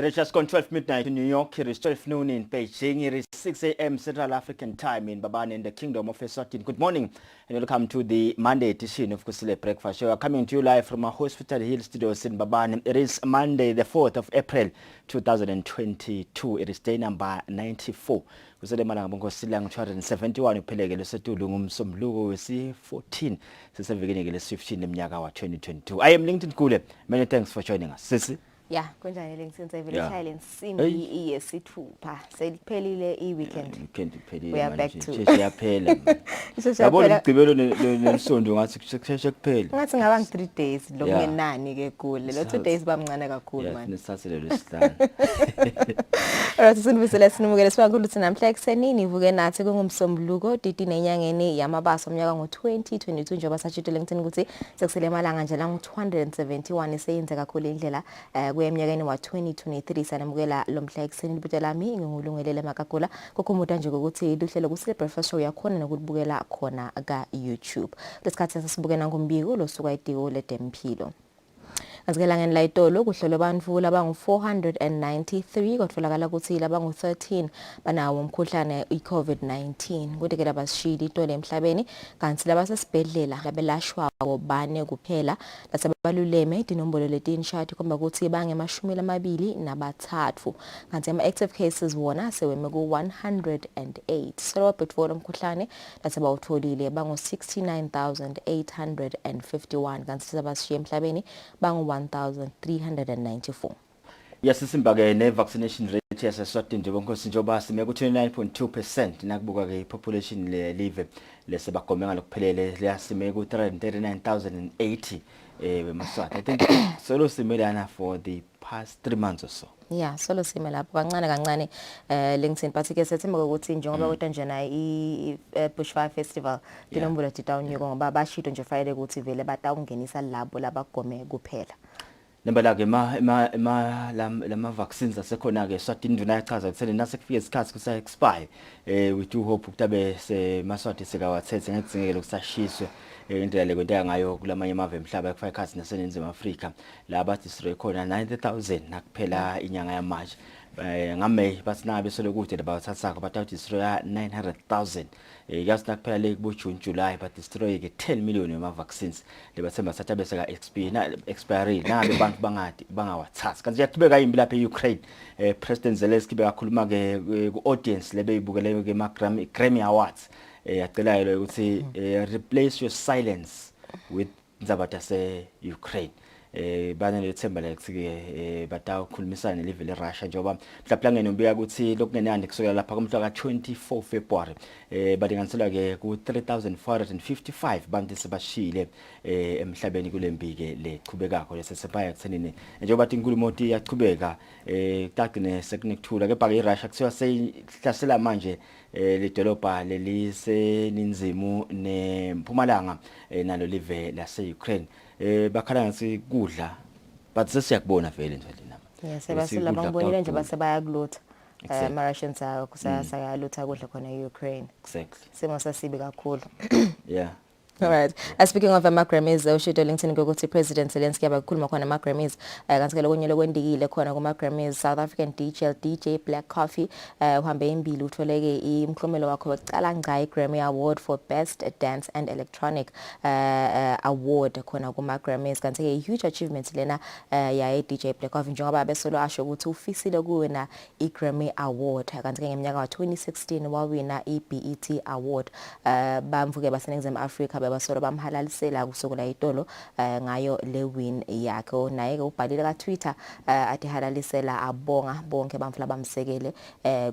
It is just gone 12 midnight in New York. It is 12 noon in Beijing. It is 6 a.m. Central African time in Babane in the Kingdom of Eswatini. Good morning and welcome to the Monday edition of Kusile Breakfast Show. Coming to you live from our Hospital Hill studios in Babane. It is Monday the 4th of April 2022. It is day number 94. Kusile malanga bongo 271 upheleke lesetulu ngumsombuluko wesi 14 sisevikini lesi 15 eminyaka wa 2022. I am LinkedIn Kule. Many thanks for joining us. Sisi. Yeah, kunjani lengisenze vele challenge simbi iyesithupha seliphelile iweekend. We are back to siyaphela. Yabona igcibelo nesonto ngathi kusheshe kuphela. Ngathi ngaba ngi3 days lokungenani ke kule. Lo 2 days bamncane kakhulu manje. Nesasile lesihlanu. Alright, sinibisele sinimukele sibakhulu ukuthi namhla eksenini ivuke nathi kungumsombuluko didi nenyangeni yamabaso omnyaka ngo2022 njengoba sashitshele ngithini ukuthi sekusele emalanga nje la ngu271 iseyenze kakhulu indlela kweminyakeni wa 2023 sanamukela lomhla ekseni libuthe lami ngingulungelele makagula kokumuda nje ukuthi lihlelo Kusile Breakfast Show yakhona nokubukela khona ka YouTube. Lesikhathi sesibukena ngombiko losuka idiko ledempilo. Azgelangeni la itolo kuhlelo abantu labangu 493 kwatholakala ukuthi labangu 13 banawo umkhuhlane iCovid-19 kodwa ke basishila itolo emhlabeni kanti labasesibhedlela labelashwa bane kuphela lasebaluleme inombolo letinshati komba ukuthi bange23 kanti ama active cases wona seweme ku 108 so betwolo umkhuhlane lasebawutholile bangu 69851 kanti sabashiya emhlabeni bangu 1394. Yes, isimba ke ne vaccination rate yaseswatini nje bonke sinjoba sime ku 29.2% nakubuka ke population le live lesebagome ngalokuphelele liyasime ku 339,080 wemaswati. I think solo simelana for the past 3 months or so. Yeah, solo sime lapho kancane lengisini but ke sethemba ukuthi njengoba kodwa njena I Bushfire Festival inombolo titawunyuka ngoba bashito nje Friday ukuthi vele batawungenisa labo labagome kuphela. Nembala ke lama vaccines asekhona ke Eswatini nduna yachaza ukuthi nasekufika isikhathi kusa expire we do hope ukutabe semaswati sekawathethe ngedzingeke lokusashiswe indlela le kwenta ngayo kulamanye amave emhlaba ekufaka ikhathi nasenenzima Afrika la bathi sire khona 90,000 nakuphela inyanga ya March ngaMay bathi nabe solokude labathathaka batawuthi sire 900,000 yasina kuphela le kubo June July but destroy ke 10 million wema vaccines lebathemba satha bese ka expiry nabe abantu bangawathatha kanti yaqhubeka imbi lapha eUkraine President Zelensky bekakhuluma ke ku audience lebeyibukele ke Grammy Awards yacela ukuthi replace your silence with ndzabata se Ukraine bana lethemba lekuthi batawukhulumisana nelive leRussia njengoba mhlawumbe ngenombeka ukuthi lokungenani kusukela lapha kumhla ka24 February badinganisela ke ku 3455 bantu sebashile emhlabeni kulembike leqhubekako lesesebaya kuthenini njengoba inkulumo iyaqhubeka kutagcine sekunekuthula kepha ke iRussia kuthiwa seyihlasela manje lidolobha leliseninzimu neMpumalanga nalo live lase-Ukraine bakhala ngathi kudla but sesiyakubona vele nje lena. Yes, sebasela bangibonile nje basebaya kulutha Russians kusasa yalutha kudla khona eUkraine. Exactly. Simo sasibi kakhulu. Yeah. All right. Speaking of Grammys, ushito LinkedIn ukuthi President Zelensky abakhuluma khona Grammys kanti ke lokunye lokwendikile khona kuma Grammys South African DJ Black Coffee uhambe imbili utholeke imklomelo wakho wecala ngqa Grammy Award for Best Dance and Electronic award khona kuma Grammys kanti ke huge achievement lena ya DJ Black Coffee njengoba besolo asho ukuthi ufisile kuwena Grammy Award kanti ke ngeminyaka wa 2016 wawina BET Award bamvuke baseningizimu Africa basolo bamhalalisela kusukela itolo ngayo le win yakhe naye ke ubhalile ka Twitter athi halalisela abonga bonke bamfla bamsekele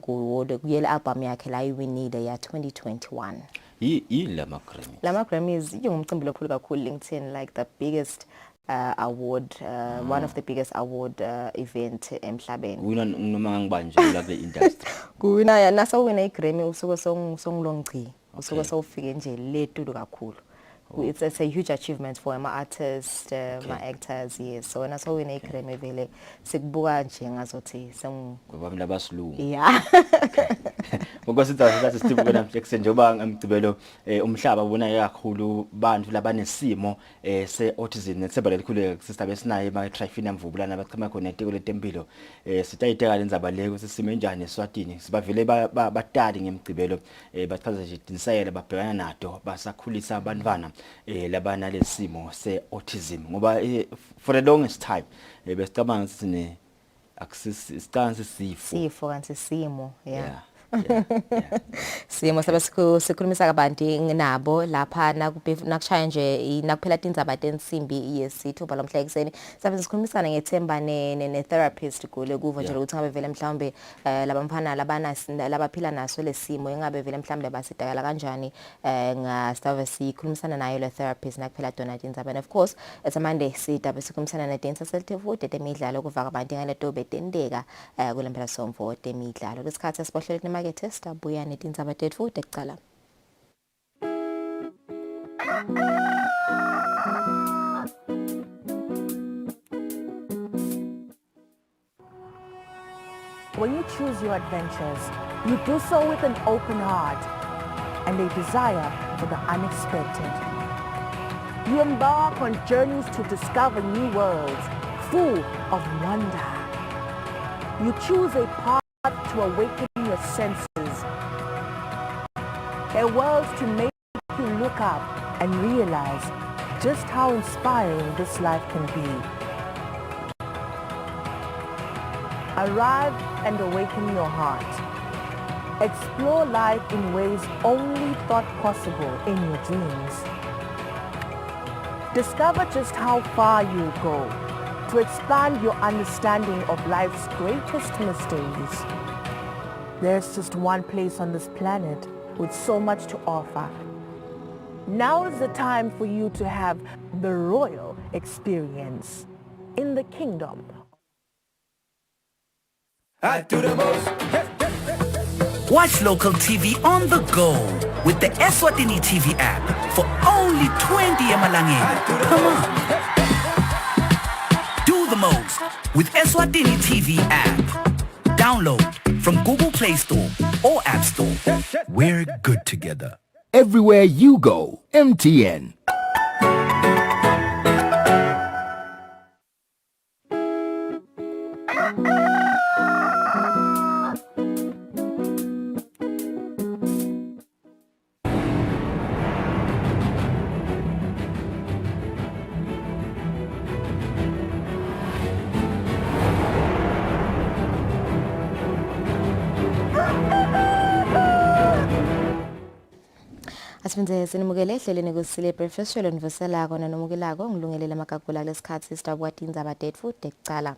kuyele album yakhe la iwinile ya 2021. Lama Grammys ingumcimbi lokhulu kakhulu LinkedIn like the biggest award one of the biggest award event emhlabeni. Wina noma ngibanje la kule industry. Kuwina nasa wina iGrammy usuke songilongci usuke sowufike nje letulu kakhulu. It's a huge achievement for my artists, my actors, yes. So when I saw win a Grammy vele sikubuka nje ngazothi ngobami labasilungu. Yeah. Ngokusithatha sathi Steve namhlanje njengoba ngamgcibelo umhlaba ubona kakhulu bantu labanesimo seautism neseba lelikhulu sister besinayo ema Trifina Mvubulana abachama khona etiko letempilo sitayiteka lenzaba leko sisimo enjani eSwatini sibavele batali ngemgcibelo bachaza nje dinisayela babhekana nato basakhulisa abantwana labana lesimo seautism ngoba for the longest time besicabanga ukuthi ne akusisicansi sifo kanti simo yeah. Simo sabe sikhulumisa kabanti nabo lapha nakushaya nje nakuphela tindzaba tensimbi yesithuba lomhla ekseni sabe sikhulumisana ngethemba ne therapist kule kuvo nje ukuthi ngabe vele mhlawumbe labamfana labaphila naso lesimo engabe vele mhlawumbe basidakala kanjani ngastave sikhulumisana nayo le therapist nakuphela dona tindzaba and of course esamande sidabe sikhulumisana ne dance seltefude temidlalo kuvaka abantu ngaleto betendeka kule mphela somvo temidlalo lesikhathi esibohlele Market buya netindzaba tetfu tekucala. When you choose your adventures, you do so with an open heart and a desire for the unexpected. You embark on journeys to discover new worlds full of wonder. You choose a path to awaken your senses, a world to make you look up and realize just how inspiring this life can be. Arrive and awaken your heart. Explore life in ways only thought possible in your dreams. Discover just how far you go to expand your understanding of life's greatest mysteries. There's just one place on this planet with so much to offer. Now is the time for you to have the royal experience in the kingdom. I do the most. Watch local TV on the go with the Eswatini TV app for only 20 emalangeni per month. Do the most with Eswatini TV app. Download from Google Play Store or App Store. We're good together. Everywhere you go, MTN. Asifenze sinimukele ehleleni Kusile breakfast show lonivusela kona nomukelako ngilungelela amakagula lesikhathi sitabwati indzaba tetfu tekucala.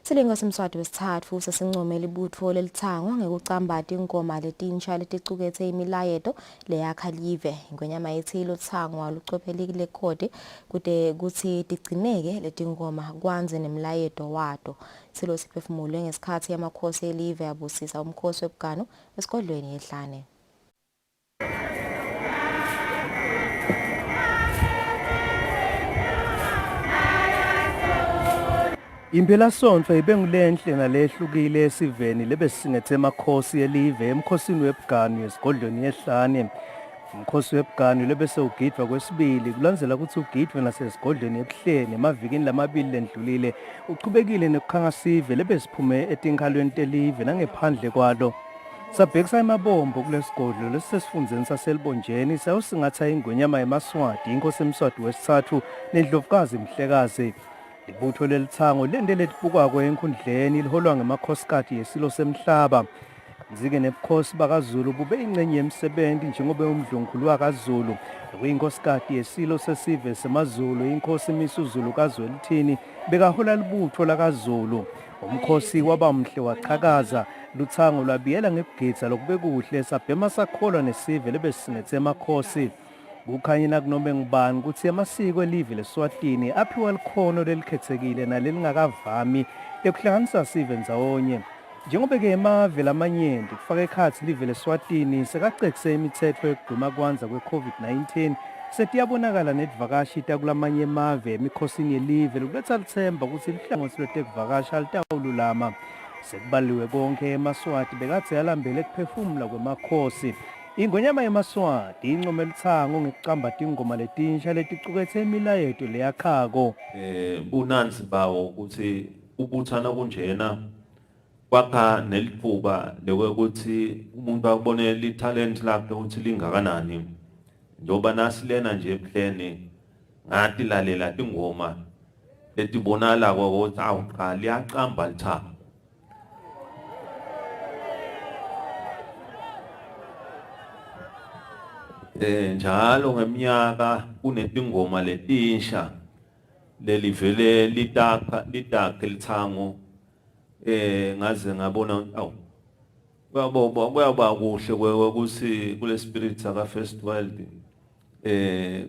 Silingo simswati wesithathu sesincomela ibutho lelithangwa ngekucambata inkoma letinsha leticukethe imilayeto leyakha live ngwenyama yethilo thangwa lucophelekile khodi kude kuthi tigcineke letinkoma kwanze nemlayeto wato. Silo siphefumulwe ngesikhathi yamakhosi elive yabusisa umkhosi webugano esigodlweni yehlane. Impela sonto ibengulenhle nalehlukile esiveni lebesingethe emakhosi elive emkhosini webugano esigodlweni yehlane. Umkhosi webugano lebese ugidwa kwesibili kulandzela ukuthi ugidwe nasesigodlweni ebuhleni emavikini lamabili lendlulile uchubekile nekukhangasive lebesiphume etinkalweni telive nangephandle kwalo. Sabhekisa emabombo kulesigodlo lesisifundeni saselibonjeni sayusingatha ingwenyama yemaswati inkosi emswati wesithathu nendlovukazi Mhlekazi. Ibutho lelithango lende letibukwa enkundleni liholwa ngemakhosikazi yesilo semhlaba. Nzike nebukhosi bakaZulu bube ingcenye yemsebenzi njengoba umdlunkhulu wakaZulu okuyinkosikazi yesilo sesive semaZulu inkosi imisuzulu kaZwelithini bekahola libutho lakaZulu. Umkhosi waba mhle wachakaza luthango lwabiyela ngebugidza lokubekuhle sabhema sakholwa nesive lebesingethe emakhosi. Kukhanyina kunoma ngubani ukuthi amasiko elive leSwatini aphiwa likhono lelikhethekile nalelingakavami ekuhlanganisa sive ndzawonye. Njengoba ke emave lamanyenti kufaka ekhathi live leSwatini sekacekise imithetho yokugwema kwanza kwe-COVID-19 setiyabonakala nedivakashi takulamanye emave emikhosini yelive lokuletha lithemba ukuthi lihlangothi lwetekuvakasha litawululama. Sekubaliwe konke eMaswati bekathe yalambele kuphefumula kwemakhosi. Ingonyama yeMaswati income elithango ngekucamba ingoma letinsha leticuketse imilayeto leyakhako. Bunansi bawo ukuthi ubuthana kunjena kwakha nelithuba lokuthi umuntu abone litalent lakhe ukuthi lingakanani. Njoba nasilena nje ebuhleni ngathi lalela ingoma letibonala ukuthi awuqa liyaqamba lithanga. Njalo ngeminyaka kunetingoma letinsha lelivele litakha lithango ngaze ngabona kuyaba kuhle ukuthi kule spirit saka first world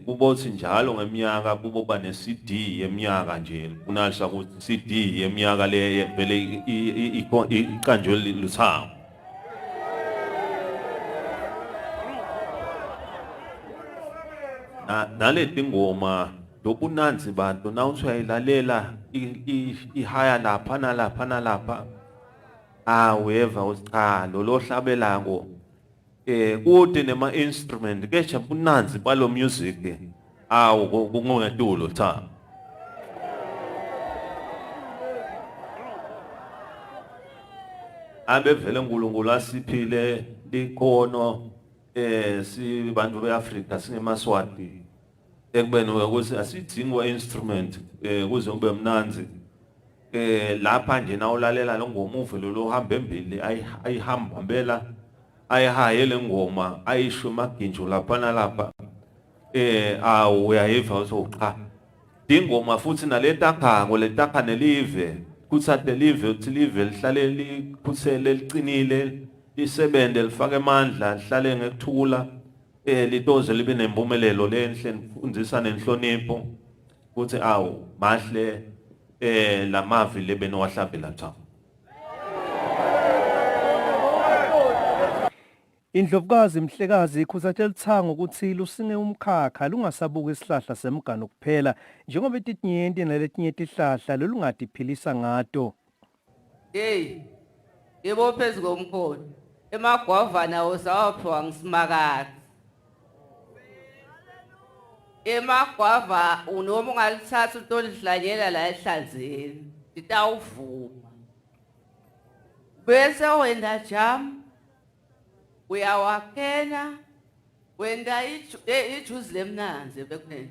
kubothi njalo ngeminyaka kuboba ne CD yeminyaka nje kunalisha ukuthi CD yeminyaka le vele ikanjwe luthango. Naleti ngoma lobunanzi bantu nawuthi uyayilalela ihaya lapha nalapha nalapha weva usicha lo hlabelako kude nema instrument kesha bunanzi balo music kungongetulo cha. Abevele uNkulunkulu asiphile likhono si bantu beAfrika singeMaswati ekubeni ukuthi asidingwa instrument kuze ube mnanzi lapha nje nawulalela lo ngoma uvelo lo hamba embili ayihamba mbela ayihaye le ngoma ayisho maginjo lapha nalapha uyayiva uzoqa ingoma futhi naletakhango letakha nelive kuthathe live uthi live lihlale likhuthele licinile lisebende lifake amandla lihlale ngekuthula litoze libe nempumelelo lenhle nifundisa nenhlonipho ukuthi mahle lamavi lebe nowahlabela tha. Indlovukazi Mhlekazi ikhuthathela Luthango ukuthi lusinge umkhakha lungasabuka isihlahla semganu kuphela njengoba itinyenti naletinye tihlahla lolungadiphilisa ngato. Yebo phezulu komkhono emagwavana osawaphiwa ngisimakade. Emagwava unoma ungalithatha utolihlanyela la ehlanzeni litawuvuma bese wenda jam uyawakena wenda ijuice lemnanzi bekunene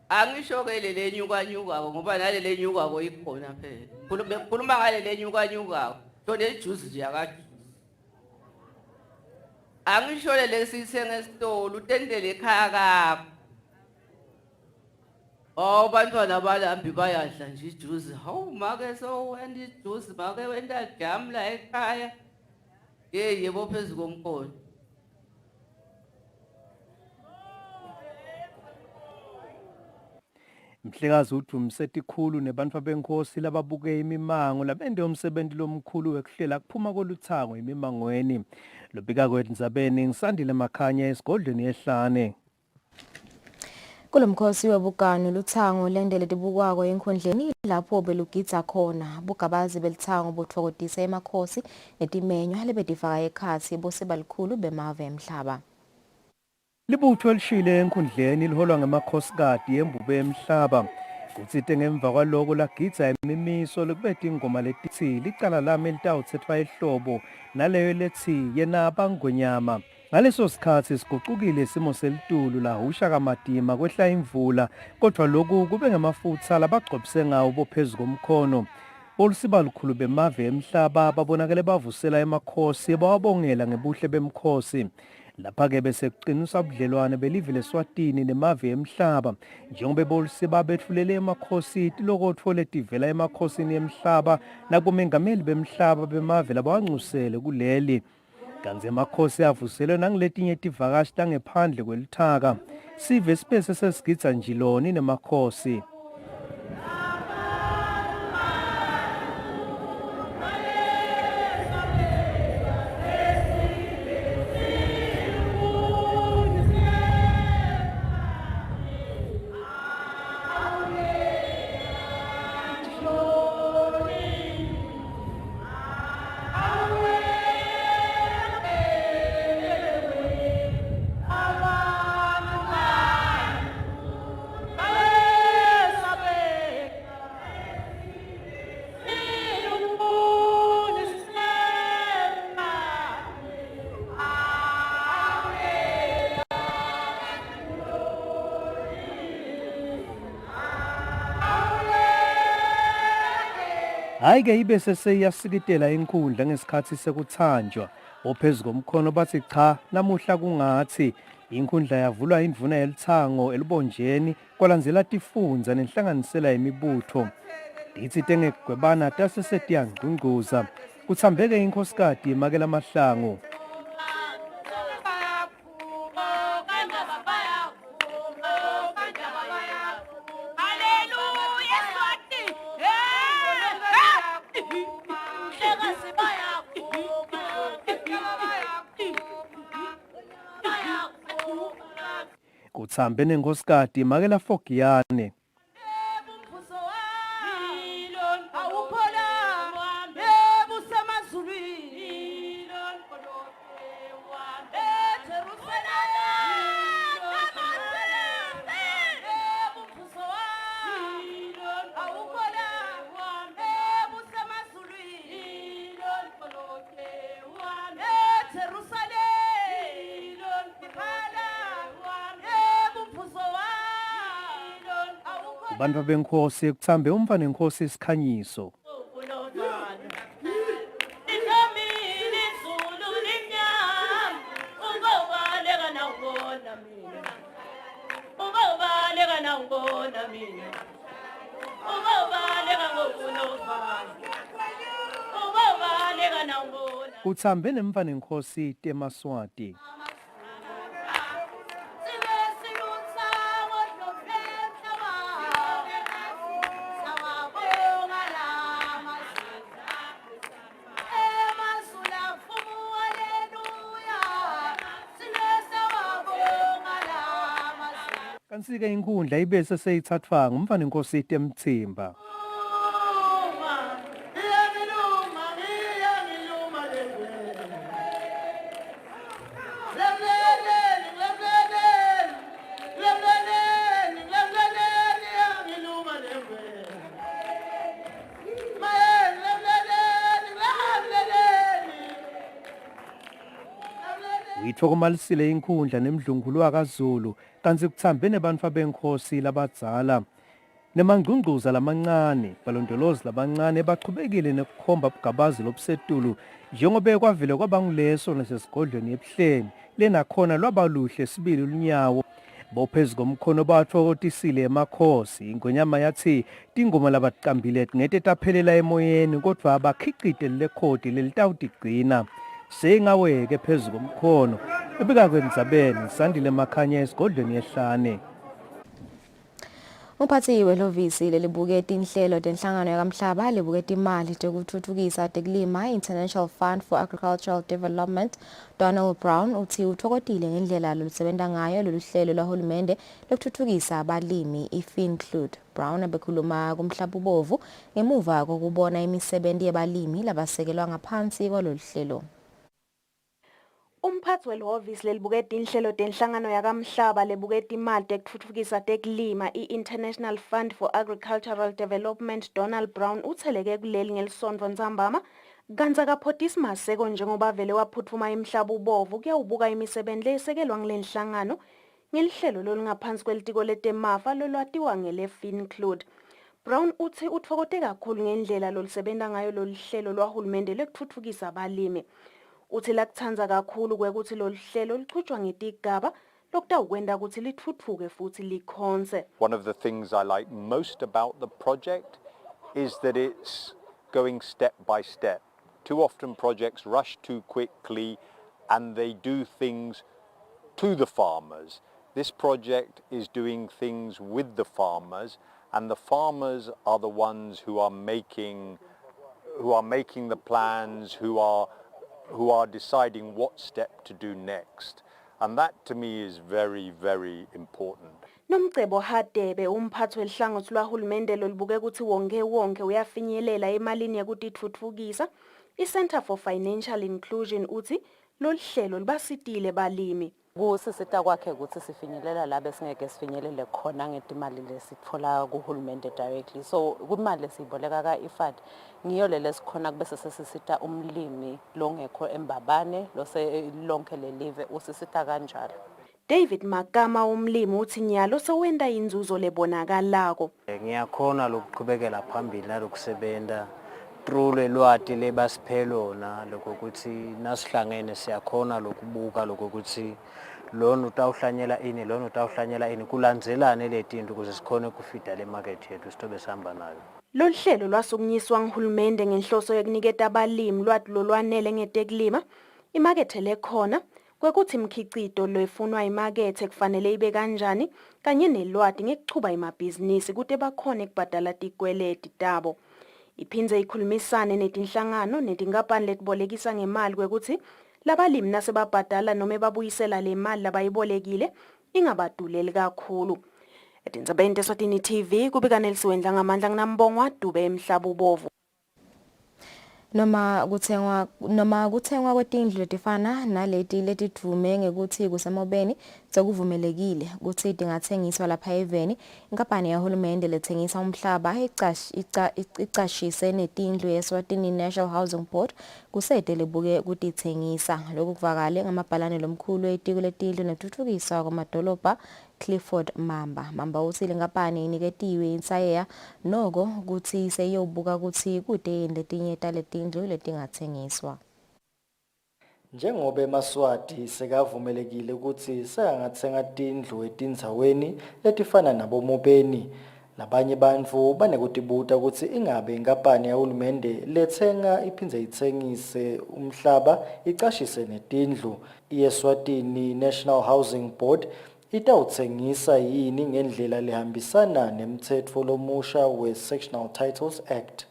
angisho ke lele nyuka ngoba nalele nyuka ikhona phela bekhuluma ngalele nyuka to lejuice nje akajuice angisho lele sithenga esitolo utendele ekhaya kakho. Bantwana balambi bayadla nje ijuice. Hawu make so wenda ijuice make wenda jam la ekhaya. Yebo phezulu komkhono. Mhlekazi uthi umsetikhulu nebantu abenkosi lababuke imimango labende umsebenzi lomkhulu wekuhlela kuphuma koluthango imimangweni. Lobika kwethu Ndzabeni ngisandile Makhanya esigodlweni yehlane. Kulomkhosi webukano Luthango lendele tibukwako enkundleni lapho belugidza khona bugabazi belithango bothokodisa emakhosi netimenyo lebetifaka ekhathi bose balikhulu bemave emhlaba. Libutho elishile enkundleni liholwa ngemakhosikazi yembube emhlaba. Kutsite ngemva kwaloko lagidza imimiso lokubetha ingoma letithi licala lami litawuthethwa ehlobo naleyo lethi yena bangonyama. Ngaleso sikhathi siguqukile isimo selitulu lahusha kamadima kwehla imvula kodwa lokhu kube ngemafutha labagcobise ngawo bophezulu komkhono. Olusiba lukhulu bemave emhlaba babonakele bavusela emakhosi bawabongela ngebuhle bemkhosi. Lapha ke bese kuqiniswa ubudlelwane belive leSwatini nemave emhlaba njengoba bolisiba bethulele emakhosi tilokotho letivela emakhosini emhlaba nakumengameli bemhlaba bemave labawancusele kuleli. Kanti emakhosi avuselwe nangiletinye tivakashi tangephandle kwelithaka. Sive sibese sesigidza njiloni nemakhosi. Ayike ibe seseyasikitela inkundla ngesikhathi sekuthanjwa. Ophezulu komkhono bathi cha namuhla kungathi inkundla yavulwa indvuna yelithango elibonjeni kwalandzela tifundza nenhlanganisela yemibutho. Dithi tengegwebana tasesetiyanqunquza kuthambeke inkhosikati Makela Mahlangu. Kuthambe nenkhosikati Makela Fogiyane. Abantu benkosi kuthambe umva nenkosi isikhanyiso. Kuthambe nemva nenkosi temaswati. Kansike inkundla ibe seseyithathwa ngumva nenkosi temthimba. Uyithokomalisile inkundla nemdlungulo wakaZulu kanti kuthambe nebantu abenkosi labadzala nemangqungquza lamancane balondolozi labancane baqhubekile nekukhomba ubugabazi lobusetulu njengoba kwavele kwabanguleso nasesigodlweni ebuhleni lenakhona lwabaluhle sibili ulunyawo bophezulu komkhono bathokotisile emakhosi ingonyama yathi tingoma labaqambile ngete taphelela emoyeni kodwa abakhiqide lekhodi lelitawutigcina sengaweke phezulu komkhono ebika kwendzabeni Sandile Makhanya esigodlweni yehlane. Umphathi weHhovisi lelibuketi inhlelo tenhlangano yakamhlaba libuketi imali tekuthuthukisa tekulima International Fund for Agricultural Development Donald Brown uthi uthokotile ngendlela lolusebenta ngayo lolu hlelo lwahulumende lokuthuthukisa abalimi iFinclude. Brown abekhuluma kumhlabubovu ngemuva kokubona imisebenzi yabalimi labasekelwa ngaphansi kwalolu hlelo. Umphathi welihhovisi lelibuketi inhlelo tenhlangano yakamhlaba lebuketi imali tekutfutfukisa tekulima i-International Fund for Agricultural Development Donald Brown utheleke kuleli ngelisonto Ntsambama kanti akaphothisi maseko njengoba vele waphuthuma imhlaba ubovu kuyawubuka imisebenzi lesekelwa ngelenhlangano ngelihlelo lolungaphansi kwelitiko letemafa lolwatiwa ngeleFinclude. Brown uthi uthokote kakhulu ngendlela lolusebenta ngayo lolu hlelo lwahulumende lekutfutfukisa abalimi. Uthi lakuthanza kakhulu kwekuthi lolu hlelo lichutshwa ngetigaba lokutawukwenda ukuthi lithuthuke futhi likhonze. One of the things I like most about the project is that it's going step by step. Too often projects rush too quickly and they do things to the farmers. This project is doing things with the farmers and the farmers are the ones who are making the plans, who are deciding what step to do next. And that to me is very, very important. Nomcebo Hadebe umphathi welihlangothi lwahulumende lolubuke ukuthi wonke uyafinyelela emalini yokutithuthukisa. I-Center for Financial Inclusion uthi lolu hlelo libasitile balimi. Kusisita kwakhe ukuthi sifinyelela la besingeke sifinyelele khona ngetimali lesithola kuhulumende directly. So kumali lesiboleka ka-IFAD ngiyo lesikhona kube sesisita umlimi longekho embabane lose lonke lelive usisita kanjalo. David Makama umlimi uthi nyalo sewenda inzuzo lebonakalako. Ngiyakhona lokuqhubekela phambili nalokusebenta through lelwati lebasiphe lona lokho ukuthi nasihlangene siyakhona lokubuka lokho ukuthi lona utawuhlanyela ini lona utawuhlanyela ini kulandzelane letinto ukuze sikhone kufida le market yethu sithobe sihamba nayo. Lolu hlelo lwasukunyiswa nguhulumende ngenhloso yokuniketa abalimi lwati lolwanele ngetekulima, imakethe lekhona, kwekuthi imkhicito lofunwa imakethe kufanele ibe kanjani, kanye nelwati ngekuchuba imabhizinisi kute bakhone kubhadala tikweleti tabo. Iphindze ikhulumisane netinhlangano netinkampani letibolekisa ngemali kwekuthi labalimi nasebabhadala noma babuyisela le mali labayibolekile ingabaduleli kakhulu. Etindzabeni teSwatini TV kubika Nelisiwendla ngamandla nginambongwa Dube emhlaba ubovu. Noma kuthengwa kwetindlu letifana naleti letidvume ngekuthi kusemobeni sekuvumelekile ukuthi tingathengiswa lapha eveni, inkampani yahulumende lethengisa umhlaba icashise netindlu yeSwatini National Housing Board kusete lebuke kutithengisa. Lokhu kuvakale ngamabhalane lomkhulu etiko letindlu netutfukiswa kwamadolobha Clifford Mamba uthi lenkampani iniketiwe insayeya noko kuthi seyobuka ukuthi kude letinye taletindlu letingathengiswa. Njengoba eMaswati sekavumelekile ukuthi sengathenga tindlu etindzaweni letifana nabomobeni, labanye bantfu banekutibuta ukuthi ingabe inkampani yahulumende lethenga iphindze ithengise umhlaba icashise netindlu. iEswatini National Housing Board itawuthengisa yini ngendlela lehambisana nemtsetfo lomusha we-Sectional Titles Act.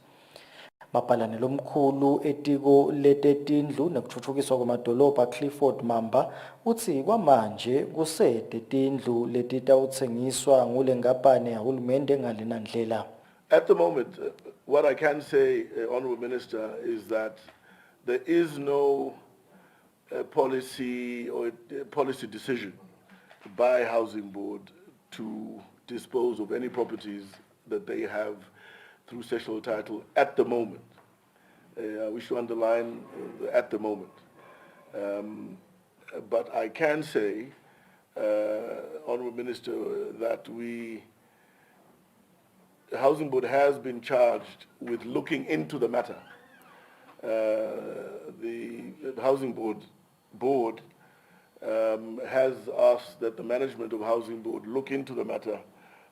Mabhalane lomkhulu etiko letetindlu nekutfutfukiswa kwamadolobha Clifford Mamba uthi kwamanje kusete tindlu letitawutsengiswa ngule nkampani yahulumende ngalena ndlela. At the moment, what I can say, Honourable Minister, is that there is no policy or policy decision by Housing Board to dispose of any properties that they have through sectional title at the moment. I wish to underline at the moment. But I can say, Honourable Minister, that the Housing Board has been charged with looking into the matter. The Housing Board has asked that the management of Housing Board look into the matter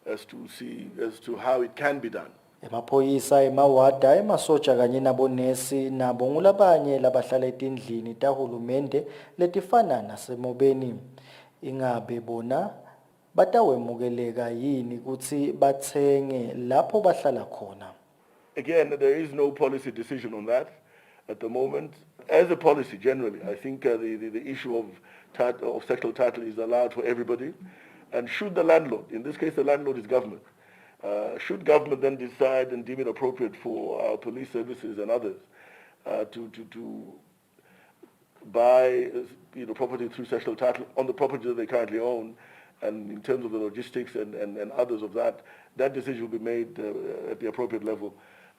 as to how it can be done. Emaphoyisa emawada emasotsha kanye nabonesi nabo ngulabanye labahlala etindlini tahulumende letifana nasemobeni. Ingabe bona batawemukeleka yini ukuthi bathenge lapho bahlala khona. Again, there is no policy decision on that at the moment. As a policy generally, I think the issue of sectional title is allowed for everybody. And should the landlord, in this case the landlord is government, should government then decide and deem it appropriate for our police services and others to buy property through sectional title on the property that they currently own, and in terms of the logistics and others of that, that decision will be made at the appropriate level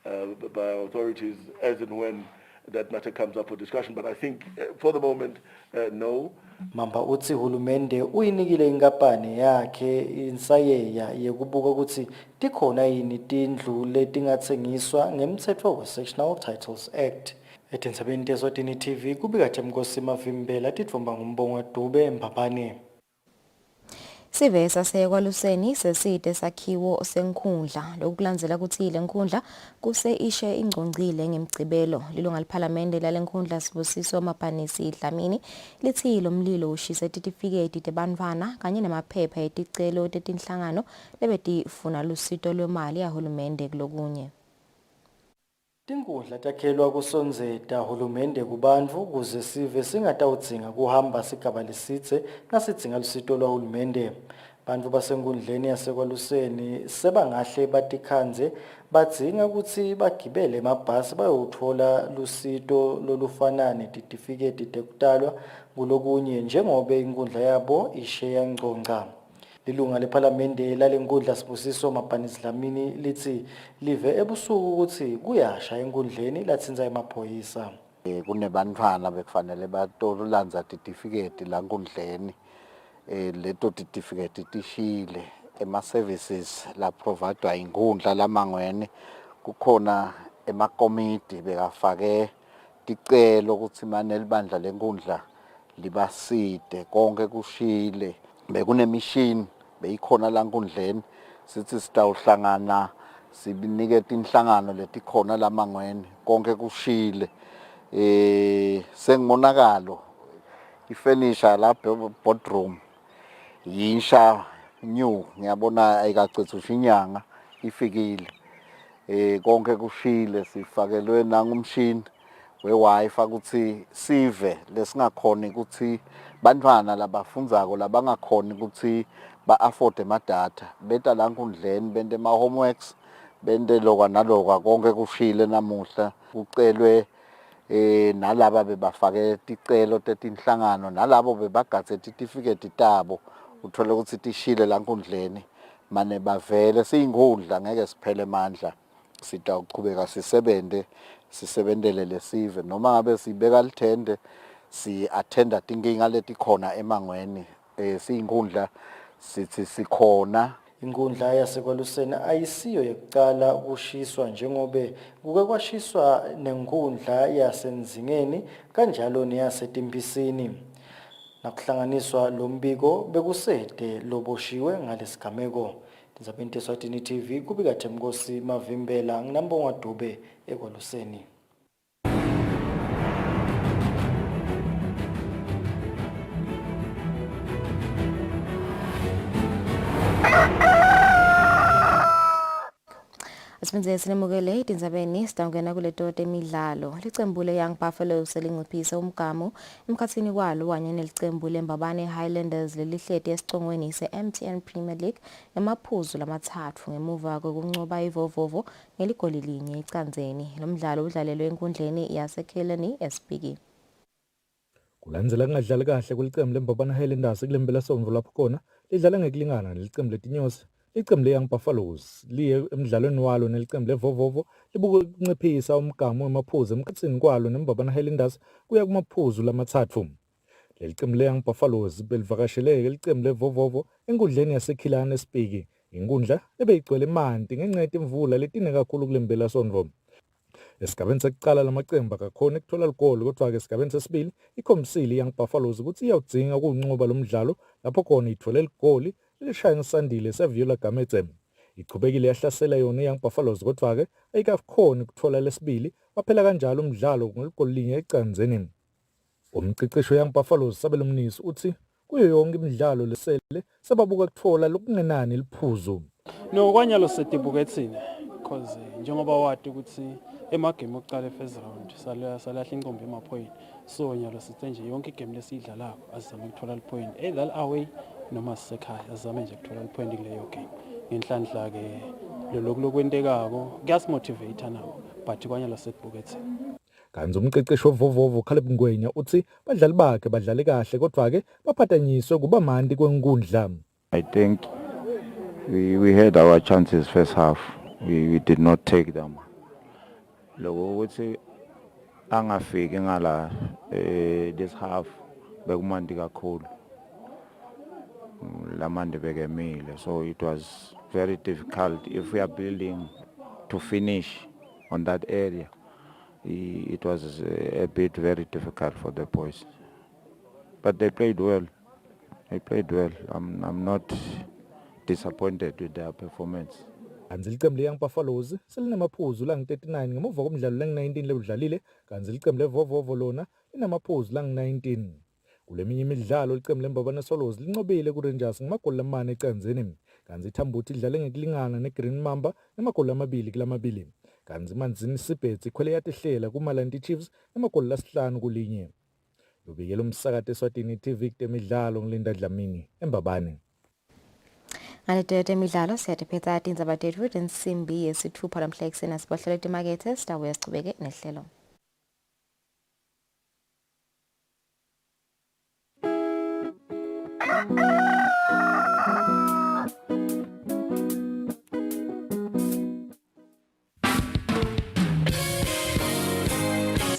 by our authorities as and when that matter comes up for discussion. But I think for the moment, no. Mamba uthi hulumende uyinikile inkampani yakhe insayeya yekubuka ukuthi tikhona yini tindlu letingatsengiswa ngemtsetfo we-Sectional Titles Act. Etindzabeni teSwatini TV kubika Temkosi Mavimbela titfomba ngumbongo Dube eMbabane. Sive sasekwaluseni seside sakhiwo senkhundla lokulandzela ukuthi ile nkhundla kuse ishe ingcongcile ngemgcibelo. Lilunga lePhalamende lalenkhundla Sibusiso Maphanisi Dlamini lithi lo mlilo ushise titifiketi tebantfwana kanye nemaphepha eticelo tetinhlangano lebetifuna lusito lwemali yahulumende kulokunye. Tinkhundla takhelwa kusondzeta hulumende kubantfu kuze sive singatawudzinga kuhamba sigaba lesidze nasidzinga lusito lwahulumende. Bantfu basenkhundleni yasekwaluseni sebangahle batikhandze badzinga ukuthi bagibele emabhasi bayotfola lusito lolufana netitifiketi tekutalwa kulokunye njengobe inkhundla yabo ishe yangcongca. Lilunga lePhalamende lalenkhundla Sibusiso Maphanisi Dlamini lithi live ebusuku ukuthi kuyasha enkhundleni latsinza emaphoyisa. Kunebantfwana bekufanele batolanza titifiketi la nkundleni. Leto titifiketi tishile ema services la providwa inkhundla lamangwene kukhona emakomiti bekafake ticelo ukuthi manje libandla lenkundla libaside konke kushile bekunemishini beyikhona la nkundleni sithi sitawuhlangana sibinikete inhlangano letikhona lamangweni konke kushile sengimonakalo ifurniture la boardroom yinsha new ngiyabona ayikacitha inyanga ifikile konke kushile sifakelwe nangumshini we-Wi-Fi ukuthi sive lesingakhona ukuthi bantwana labafundzako labangakhona ukuthi ba-afford ama-data beta la nkundleni bente ama-homeworks bente lokwa nalokwa konke kushile namuhla kucelwe nalaba bebafake ticelo tetinhlangano nalabo bebagadze titifiketi tabo uthole ukuthi tishile la nkundleni mane bavele siyinkhundla ngeke siphele amandla sitawuchubeka sisebentele lesive noma ngabe sibeka lithende si-attenda tinkinga letikhona emangweni siyinkhundla sithi sikhona. Inkundla yasekwaluseni ayisiyo yokucala ukushiswa njengobe kuke kwashiswa nenkundla yasenzingeni kanjalo neyasetimpisini. Nakuhlanganiswa lo mbiko bekusede loboshiwe ngalesigameko. Ndizabente Eswatini TV kubika Themkosi Mavimbela nginambonga Dube ekwaluseni. Asibenzele sinemukele tindzabeni sitawungena kuleto temidlalo. Licembu le-Young Buffaloes selinciphisa umgamu emkhatsini walo wanye nelicembu leMbabane Highlanders lelihleti esicongweni se-MTN Premier League emaphuzu lamathathu ngemuva kokuncoba ivovovo ngeligoli linye icanzeni. Lo mdlalo udlalelwe enkundleni yaseKelani eSpiki. Kulandzela kungadlali kahle kulicembu leMbabane Highlanders kulembela somvu lapho khona lidlala ngekulingana nelicembu letinyosi. Icembu le-Young Buffaloes liye emdlalweni walo nelicembu levovovo libuke ukunciphisa umgamu wemaphuzu emkhatsini kwalo neMbabane Highlanders kuya kumaphuzu lamathathu. Leli cembu le-Young Buffaloes belivakasheleke licembu levovovo enkundleni yaseKelani eSpiki, inkundla ebeyigcwele emanti ngenxa yetimvula letine kakhulu kulembela sonvo. Esigabeni sekuqala lamacembu akakhona ukuthola ligoli kodwa-ke esigabeni sesibili ikhombisile i-Young Buffaloes ukuthi iyawudzinga ukuwunqoba lo mdlalo lapho khona ithole ligoli lishaya ngesandile seviola Gametse. Ichubekile yahlasela yona i-Young Buffaloes kodwa-ke ayikakhona ukuthola lesibili waphela kanjalo umdlalo ngeligoli linye ecanzeni. Umcicisho we-Young Buffaloes Sabelo Mnisi uthi kuyo yonke imidlalo lesele sebabuka kuthola lokungenani liphuzu. No kwanyalo setibuketsini because njengoba wadi ukuthi emagame okuqala first round salahla inqombe emaphoyini so nyalo sithe nje yonke igame lesiyidlalako azizame ukuthola lipoint either away noma sisekhaya azizame nje ukuthola lipoint kuleyo game ngenhlanhla ke lokwentekako kuyasimotivate nabo but kwanyalo setibuketsini. Kanzi umcicisho wovovovo Caleb Ngwenya uthi badlali bakhe badlale kahle kodwa-ke baphathanyiswe kuba mandi kwenkundla. I think we had our chances first half. We did not take them. Loko ukuthi angafiki ngala this half bekumandi kakhulu. Lamande bekemile, so it was very difficult if we are building to finish on that area. It was a bit very difficult for the boys, but they played well. I'm not disappointed with their performance. Kanzi licembu le-Young Buffaloes selinamaphuzu langu-39 ngemuva komdlalo langu-19 lewudlalile, kanzi licembu levovovo lona linamaphuzu langu-19. Kuleminye imidlalo licembu leMbabane Swallows lincobile kuRangers ngamagoli lamane ecanzeni, kanzi iThambuthi idlale ngekulingana neGreen Mamba ngamagoli amabili kulamabili. Kanzi iManzini Seabirds ikhwele yatehlela kuMalandi Chiefs ngamagoli lasihlanu kulinye. Lobikela umsakazo Eswatini TV kutemidlalo ngilinda Dlamini eMbabane. Ngaleto temidlalo siyatiphetha tindzaba tethu tensimbi yesithupha lamhla ekuseni asibahlele etimakethe sitabuya sichubeke nehlelo.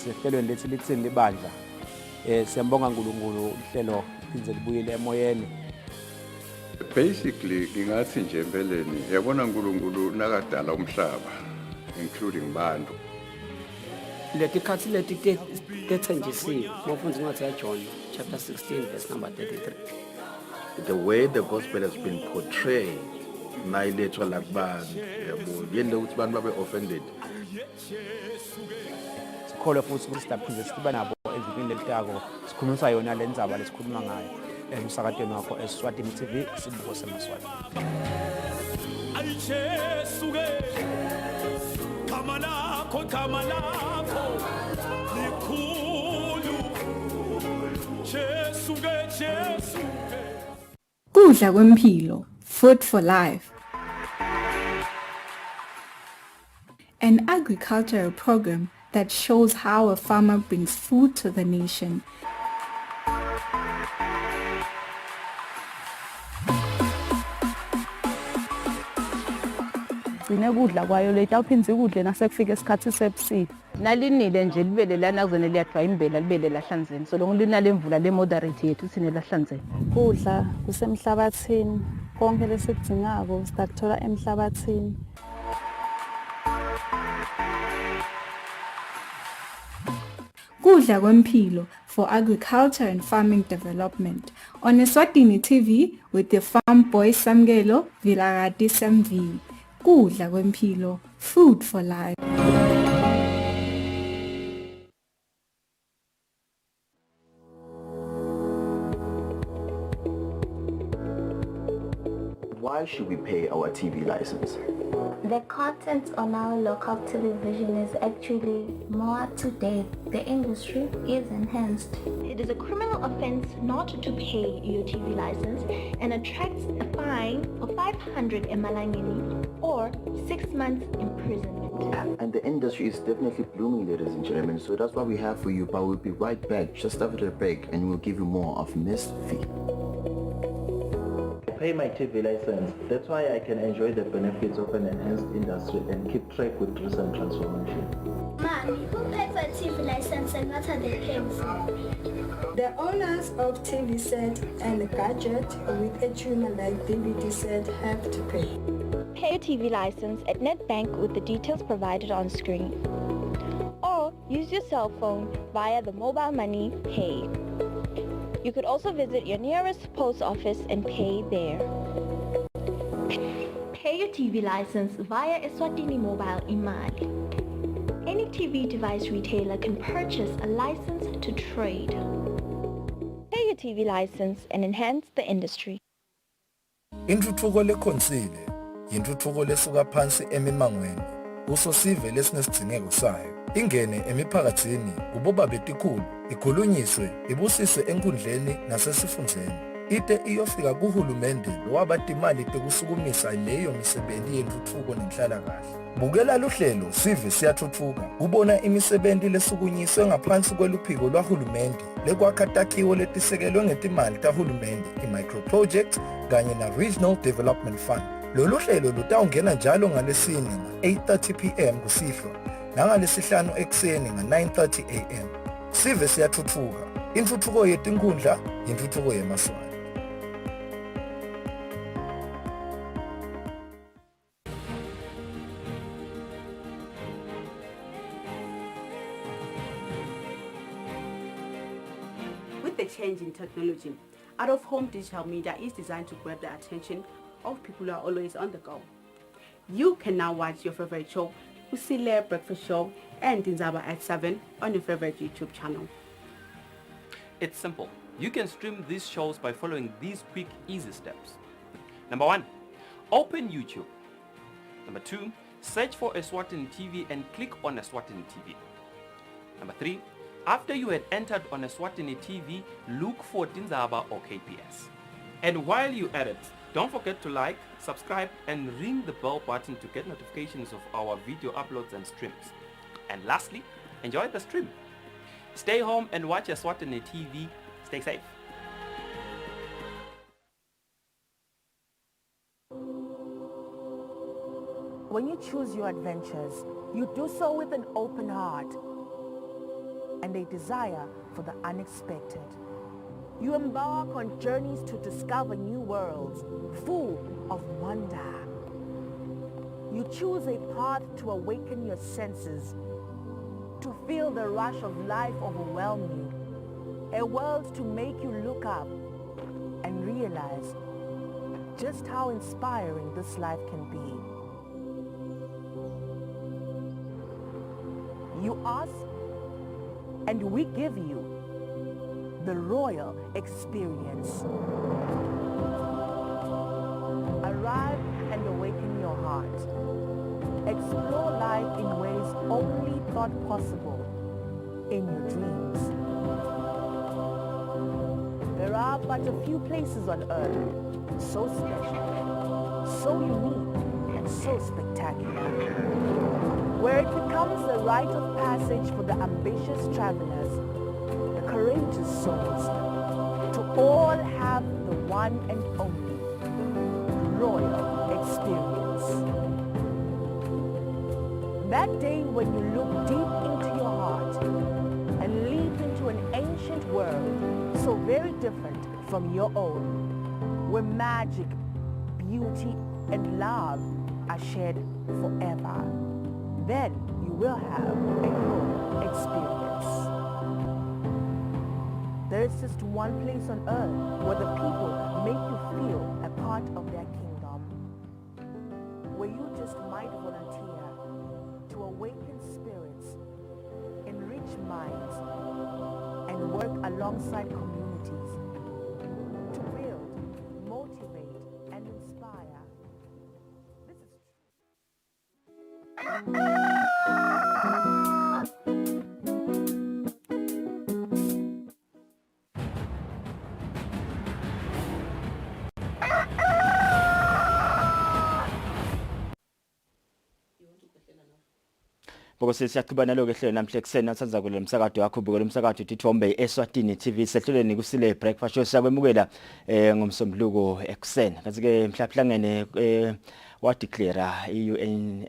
Sehlelweni lethi lithini libandla siyambonga uNkulunkulu uhlelo liphindze libuyele emoyeni. Basically ngingathi nje empeleni yabona uNkulunkulu nakadala umhlaba including bantu letikhatsi leti tethenjisiwe bofundza incwadzi ya John chapter 16 verse number 33. The way the gospel has been portrayed nayilethwa la kubantu yabo yende ukuthi abantu babe offended. Sikholwa futhi ukuthi sitaphuze siba nabo evikini letako sikhulumisa yona le ndzaba lesikhuluma ngayo emsakatweni wakho Eswatini TV sibuko semaswati. Ayichesuke kama lakho likhulu chesuke Kudla kwempilo, food for life. An agricultural program that shows how a farmer brings food to the nation. Gcine kudla kwayo leta uphindze kudle nasekufika isikhathi sebusika. Nalinile nje libele lana kuzone liyadwa imbela libele lahlanzeni. So lonke linale mvula le moderate yethu sine lahlanzeni. Kudla kusemhlabathini, konke lesikudingako sitakuthola emhlabathini. Kudla kwempilo for agriculture and farming development on Eswatini TV with the farm boy Samgelo Vilagati Samvi. Kudla kwempilo, food for life. Why should we pay our TV license? The content on our local television is actually more up to date. The industry is enhanced. It is a criminal offense not to pay your TV license and attracts a fine of 500 emalangeni or 6 months imprisonment. And the industry is definitely blooming, ladies and gentlemen. So that's what we have for you, but we'll be right back just after the break and we'll give you more of Miss V. Pay my TV license. That's why I can enjoy the benefits of an enhanced industry and keep track with recent transformation. Mommy, who pays for a TV license and what are they paying for? The owners of TV set and a gadget with a tuner like DVD set have to pay. Pay your TV license at NetBank with the details provided on screen. Or use your cell phone via the mobile money pay. You could also visit your nearest post office and pay there. Pay your TV license via Eswatini Mobile Imali. Any TV device retailer can purchase a license to trade. Pay your TV license and enhance the industry. Intuthuko lekhonsile yintuthuko lesuka phansi emimangweni usosive lesinesidingeko sayo ingene emiphakathini kuboba betikhulu ikhulunyiswe ibusiswe enkundleni nasesifundeni ite iyofika kuhulumende lowabatimali tekusukumisa leyo misebenzi yentuthuko nenhlalakahle bukela luhlelo sive siyathuthuka ubona imisebenzi lesukunyiswe ngaphansi kweluphiko lwahulumende lekwakha takhiwo letisekelwe ngetimali tahulumende i-micro projects kanye na-regional development fund lolu hlelo lutawungena njalo ngalesine nga-8:30 p.m. kusihlwa nangalesihlanu ekuseni nga-9:30 a.m. sive siyathuthuka intuthuko yetinkundla yintuthuko yemaswati. With the change in technology, out-of-home digital media is designed to grab the attention of people who are always on the go. You can now watch your favorite show, Kusile Breakfast Show and Dinzaba at 7 on your favorite YouTube channel. It's simple. You can stream these shows by following these quick, easy steps. Number 1, open YouTube. Number 2, search for Eswatini TV and click on Eswatini TV. Number 3, after you had entered on Eswatini TV, look for Dinzaba or KPS. And while you at it, don't forget to like, subscribe and ring the bell button to get notifications of our video uploads and streams. And lastly, enjoy the stream. Stay home and watch Eswatini TV. Stay safe. When you choose your adventures, you do so with an open heart and a desire for the unexpected. You embark on journeys to discover new worlds, full of wonder. You choose a path to awaken your senses to feel the rush of life overwhelm you, a world to make you look up and realize just how inspiring this life can be. You ask, and we give you the royal experience. Arrive and awaken your heart. Explore life in ways only thought possible in your dreams. There are but a few places on earth so special, so unique, and so spectacular, where it becomes a rite of passage for the ambitious travelers, the courageous souls, to all have the one and only royal experience. That day when you look deep into your heart and leap into an ancient world so very different from your own, where magic, beauty, and love are shared forever, then you will have a royal experience. There is just one place on earth where the people make you feel a part of their kingdom, where you just might volunteer to awaken spirits, enrich minds, and work alongside communities to build, motivate, and inspire. This is Bokose siyaqhubana lo ke hlelo namhle kusena sanza kule msakazo wakho ubukela umsakazo Tithombe Eswatini TV sehlelweni Kusile breakfast show siyakwemukela ngomsombuluko ekuseni kanti ke mhlahlangene wa declare iUN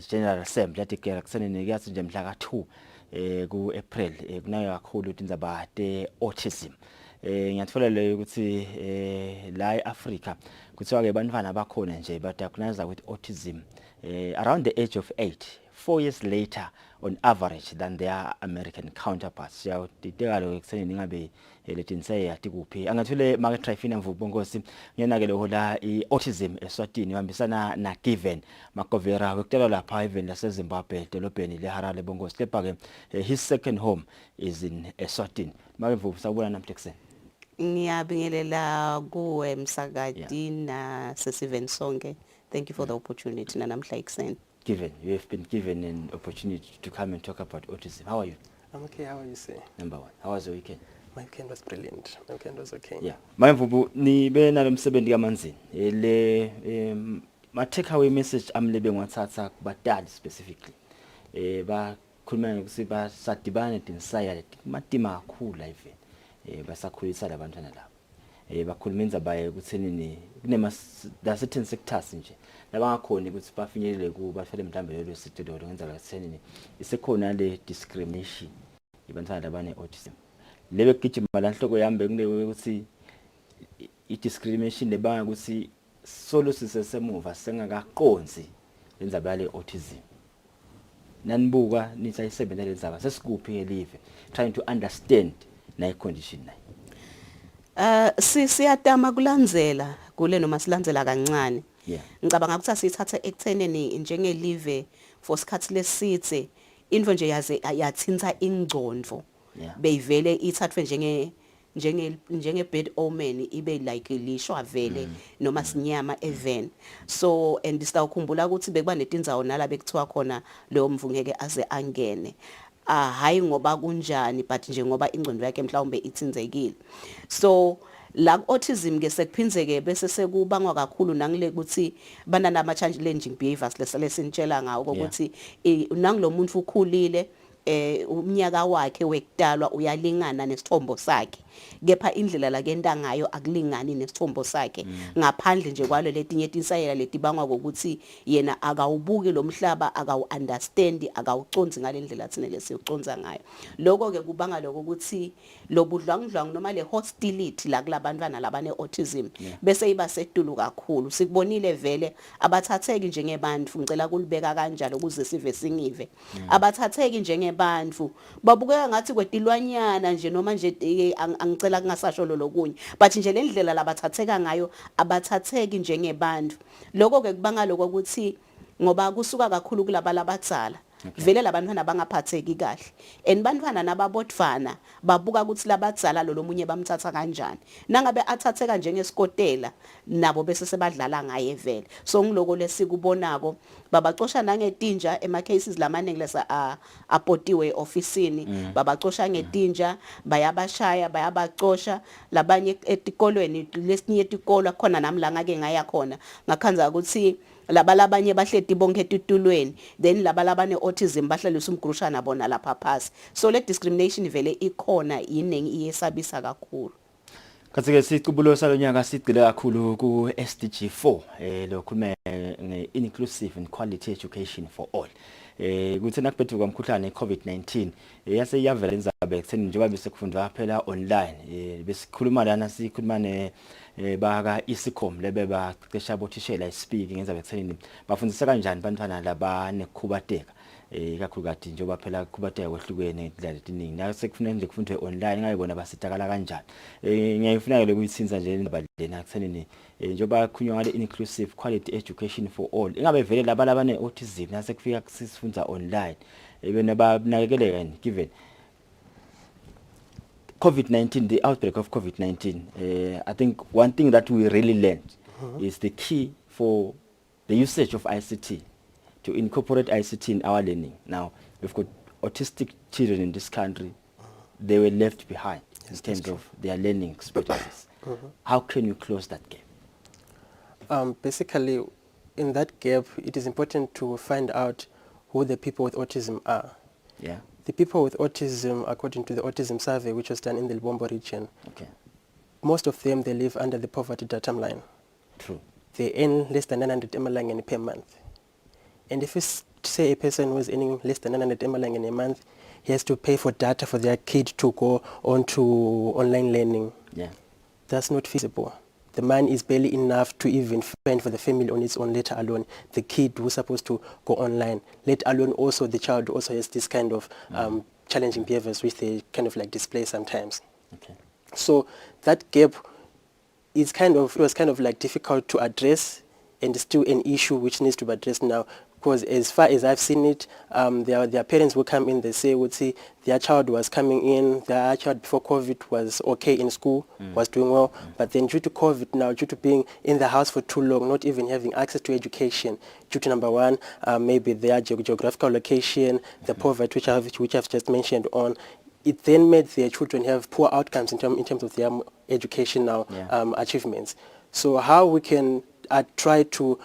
General Assembly declare kusenene kuyathi nje mhla ka2 ku April kunayo kakhulu indaba te autism ngiyathola leyo ukuthi la eAfrica kuthiwa ke bantwana bakhona nje badiagnosed with autism around the age of 8, 4 years later on average than their American counterparts. Siyawudideka lo ekuseneni ngabe letinse yathi kuphi angathule market trifina mvubongosi ngiyena ke lo la iautism eSwatini uhambisana na Given Makovera wekutela lapha even laseZimbabwe edolobheni leHarare bongosi kepha ke his second home is in Eswatini. Make mvubu sawubona namhle kuseni. Ngiyabingelela kuwe msakadi na sesiven sonke. Thank you for the opportunity namhla ekuseni. Given, you have been given an opportunity to come and talk about autism. How are you? I'm okay. How are you, sir? Number one. How was your weekend? My weekend was brilliant. My weekend was okay. Yeah. Mayimvubu ni bena lomsebenzi kaManzini. Le my takeaway message amlebe ngwathatha kubatali specifically. Bakhuluma ukuthi basadibana inside matima kakhulu live. Basakhulisa labantwana labo. Bakhuluma indaba ukuthenini kunema certain sectors nje labangakhona ukuthi bafinyelele ku bathole mhlambe lelo sitolo ngenza ukuthenini isekhona le discrimination ibantwana labane autism. Lebe gijima la nhloko yami bekunewe ukuthi i-discrimination lebanga ukuthi solo sisesemuva sengakaqonzi lenzaba le autism. Nanibuka nithi ayisebenza lenzaba sesikuphi elive trying to understand na condition nayo. Siyatama kulandzela kule noma silandzela kancane. Ngicabanga ukuthi asithatha ekutheneni njengelive for isikhathi lesithe into nje yaze yathinta ingcondo beyivele ithathwe njenge bad omen ibe like lishwa vele noma sinyama even so and sitawukhumbula ukuthi bekuba netindzawo nala bekuthiwa khona lo mvungeke aze angene hayi ngoba kunjani but nje ngoba ingcondo yakhe mhlawumbe ithinzekile so la autism ke sekuphinzeke bese sekubangwa kakhulu nangile ukuthi bana nama challenging behaviors lesele sinitshela ngawo ukuthi nangilo muntu ukhulile umnyaka wakhe wekudalwa uyalingana nesithombo sakhe kepha indlela la kenta ngayo akulingani nesithombo sakhe ngaphandle nje kwalo letinye insayela letibangwa ukuthi yena akawubuki lo mhlaba akawu-understand akawuconzi ngalendlela thina lesiyoconza ngayo lokho ke kubanga lokho ukuthi lobudlwangudlwangu noma le hostility la kulabantwana labane autism bese iba setulu kakhulu sikubonile vele abathatheki njengebantu ngicela kulibeka kanjalo ukuze sive singive abathatheki njengebantu babukeka ngathi kwetilwanyana nje noma nje angicela kungasasho lokunye but nje lendlela labathatheka ngayo abathatheki njengebantu lokho ke kubanga lokho ukuthi ngoba kusuka kakhulu kulabala abadzala vele labantwana bangaphatheki kahle and bantwana nababodvana babuka ukuthi labadzala lo munye bamthatha kanjani nangabe athatheka njengesikotela nabo bese sebadlala ngaye vele so ngiloko lesikubonako babacosha nangetinja ema cases lamaningi lesa apotiwe ofisini babacosha ngetinja bayabashaya bayabacosha labanye etikolweni lesinye itikolo khona nami la ngake ngaya khona ngakhanza ukuthi labalabanye bahleti bonke etitulweni then labalabane autism bahlaliswa umgrushana bona lapha phasi so le discrimination vele ikhona iningi iyesabisa kakhulu kathi-ke sicubulo salonyaka sigcile kakhulu ku SDG4 lokhulume nge-inclusive and quality education for all kuthi nakubhedwa kwamkhuhlane i-COVID-19 yase yavela inzaba ekutheni njengoba bese kufundwa phela online besikhuluma lana sikhuluma baka isicom lebe baqeqesha abothishela ispeak ngenzaba ekutheni bafundisa kanjani bantwana labanekhubateka ikakhulukazi njengoba phela kubateka kwehlukene indlela eziningi nase kufanele nje kufundwe online ngayibona basitakala kanjani ngiyayifuna ke ukuyithinza nje indaba ekutheni njengoba kukhulunywa ngale inclusive quality education for all ingabe vele labalabane autism nase kufika sisifunda online bena banakekeleka given COVID-19, the outbreak of COVID-19, I think one thing that we really learned is the key for the usage of ICT, to incorporate ICT in our learning. Now, we've got autistic children in this country, they were left behind in terms of their learning experiences. How can you close that gap? Basically, in that gap, it is important to find out who the people with autism are. Yeah. The people with autism, according to the autism survey, which was done in the Lubombo region, most of them, they live under the poverty datum line. True. They earn less than 900 emalangeni per month. And if you say a person who is earning less than 900 emalangeni a month, he has to pay for data for their kid to go on to online learning. Yeah. That's not feasible. The money is barely enough to even fend for the family on its own, let alone the kid who's supposed to go online, let alone also the child also has this kind of challenging behaviors which they kind of like display sometimes. Okay. So that gap is was kind of like difficult to address, and it's still an issue which needs to be addressed now. Because as far as I've seen it, their parents will come in, they say, would see their child was coming in, their child before COVID was okay in school, was doing well, but then due to COVID now, due to being in the house for too long, not even having access to education, due to number one, maybe their geographical location, the poverty which I've just mentioned on, it then made their children have poor outcomes in terms of their educational achievements. So how we can try to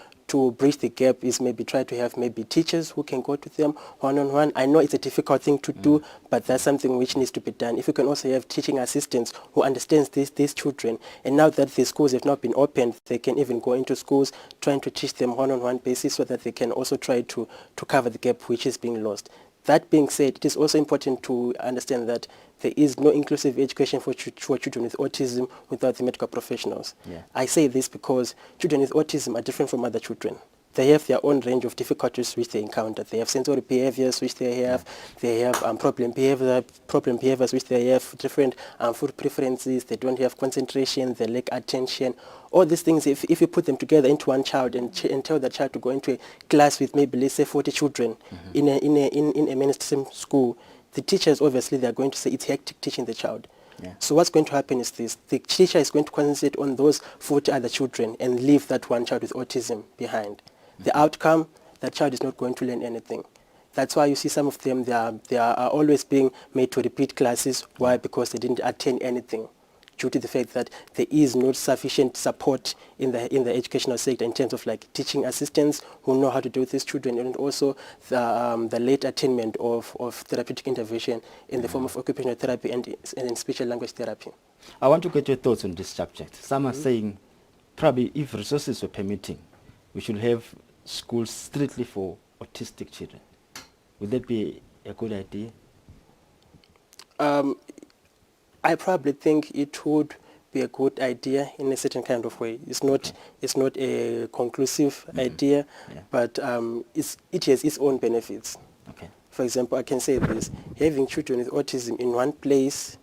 bridge the gap is maybe try to have maybe teachers who can go to them one-on-one. I know it's a difficult thing to do, but that's something which needs to be done. If you can also have teaching assistants who understands these children, and now that the schools have not been opened, they can even go into schools trying to teach them one-on-one basis so that they can also try to cover the gap which is being lost. That being said, it is also important to understand that there is no inclusive education for children with autism without the medical professionals. Yeah. I say this because children with autism are different from other children. They have their own range of difficulties which they encounter. They have sensory behaviors which they have. They have problem behaviors which they have, different food preferences. They don't have concentration. They lack attention. All these things, if you put them together into one child and tell the child to go into a class with maybe, let's say, 40 children in a mainstream school, the teachers, obviously, they're going to say it's hectic teaching the child. Yeah. So what's going to happen is this. The teacher is going to concentrate on those 40 other children and leave that one child with autism behind. The outcome, that child is not going to learn anything. That's why you see some of them, they are always being made to repeat classes. Why? Because they didn't attend anything due to the fact that there is not sufficient support in the educational sector in terms of like teaching assistants who know how to deal with these children, and also the late attainment of therapeutic intervention in the form of occupational therapy and speech and language therapy. I want to get your thoughts on this subject. Some are saying probably if resources were permitting, we should have schools strictly for autistic children. Would that be a good idea? I probably think it would be a good idea in a certain kind of way. It's not a conclusive idea, but it has its own benefits. Okay. For example, I can say this: having children with autism in one place,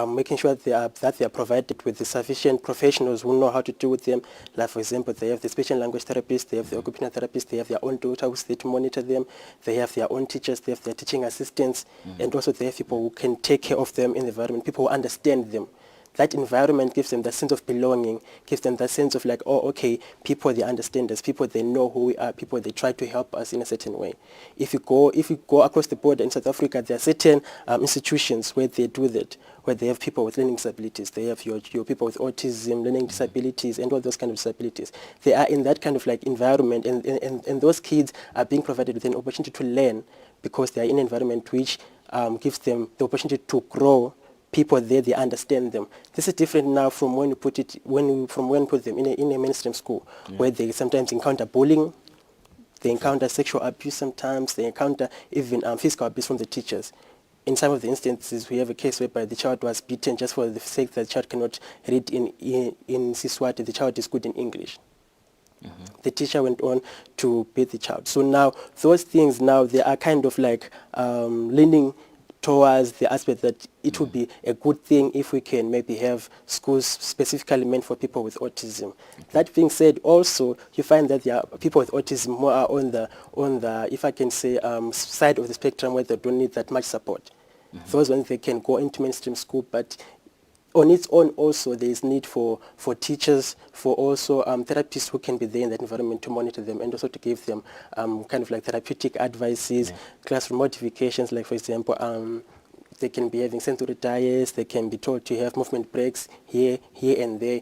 making sure that they are provided with the sufficient professionals who know how to deal with them. Like, for example, they have the speech and language therapists, they have the occupational therapists, they have their own tutor who's there to monitor them, they have their own teachers, they have their teaching assistants, and also they have people who can take care of them in the environment, people who understand them. That environment gives them that sense of belonging, gives them that sense of like, oh, okay, people, they understand us, people, they know who we are, people, they try to help us in a certain way. If you go across the border in South Africa, there are certain institutions where they do that, where they have people with learning disabilities, they have your people with autism, learning disabilities, and all those kind of disabilities. They are in that kind of like environment, and those kids are being provided with an opportunity to learn because they are in an environment which gives them the opportunity to grow. People there, they understand them. This is different now from when you put them in a mainstream school, where they sometimes encounter bullying, they encounter sexual abuse sometimes, they encounter even physical abuse from the teachers. In some of the instances, we have a case whereby the child was beaten just for the sake that the child cannot read in Siswati, the child is good in English. The teacher went on to beat the child. So now, those things now, they are kind of like leaning towards the aspect that it would be a good thing if we can maybe have schools specifically meant for people with autism. That being said, also you find that there are people with autism who are on the if I can say side of the spectrum where they don't need that much support. Those ones, they can go into mainstream school, but on its own also there is need for teachers, for also therapists who can be there in that environment to monitor them and also to give them kind of like therapeutic advices, classroom modifications, like for example they can be having sensory diets, they can be told to have movement breaks here and there.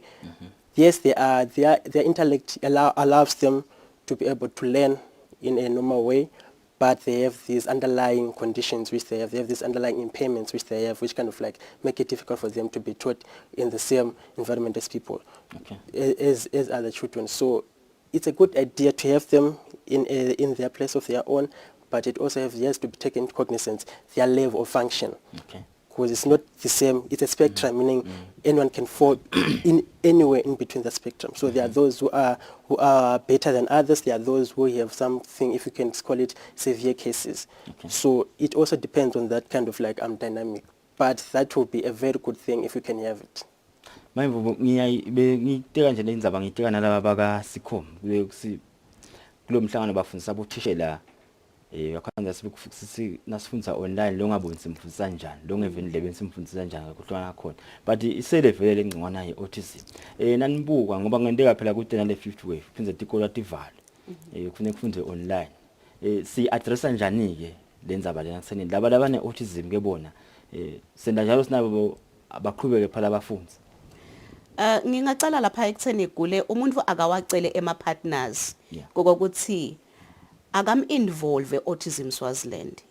Yes, their intellect allows them to be able to learn in a normal way, but they have these underlying conditions which they have these underlying impairments which they have, which kind of like make it difficult for them to be taught in the same environment as people, as other children. So it's a good idea to have them in their place of their own, but it also has to be taken into cognizance their level of function. Because it's not the same, it's a spectrum, meaning anyone can fall in anywhere in between the spectrum. So there are those who are better than others, there are those who have something, if you can call it, severe cases. So it also depends on that kind of like dynamic. But that would be a very good thing if we can have it. Manje ngiteka nje lendaba ngiteka nalaba baka Sikhom kulomhlangano bafundisa abothishela wakhanza nasifundisa online lo ngaboni simfundisa kanjani lo ngeveni lebe simfundisa kanjani ngokuhlwana khona but isele vele lengcingwana ye-autism nanibuka ngoba ngenteka phela kudena le 50 wave phindze tikolo tivalo kufanele kufunde online si addressa njani ke lenzaba lena kusenini laba labane autism ke bona senda njalo sinabo abaqhubeke phala abafundi. Ngingacala lapha ekutheni gule umuntu akawacele ema partners kokuthi akam involve autism Swaziland.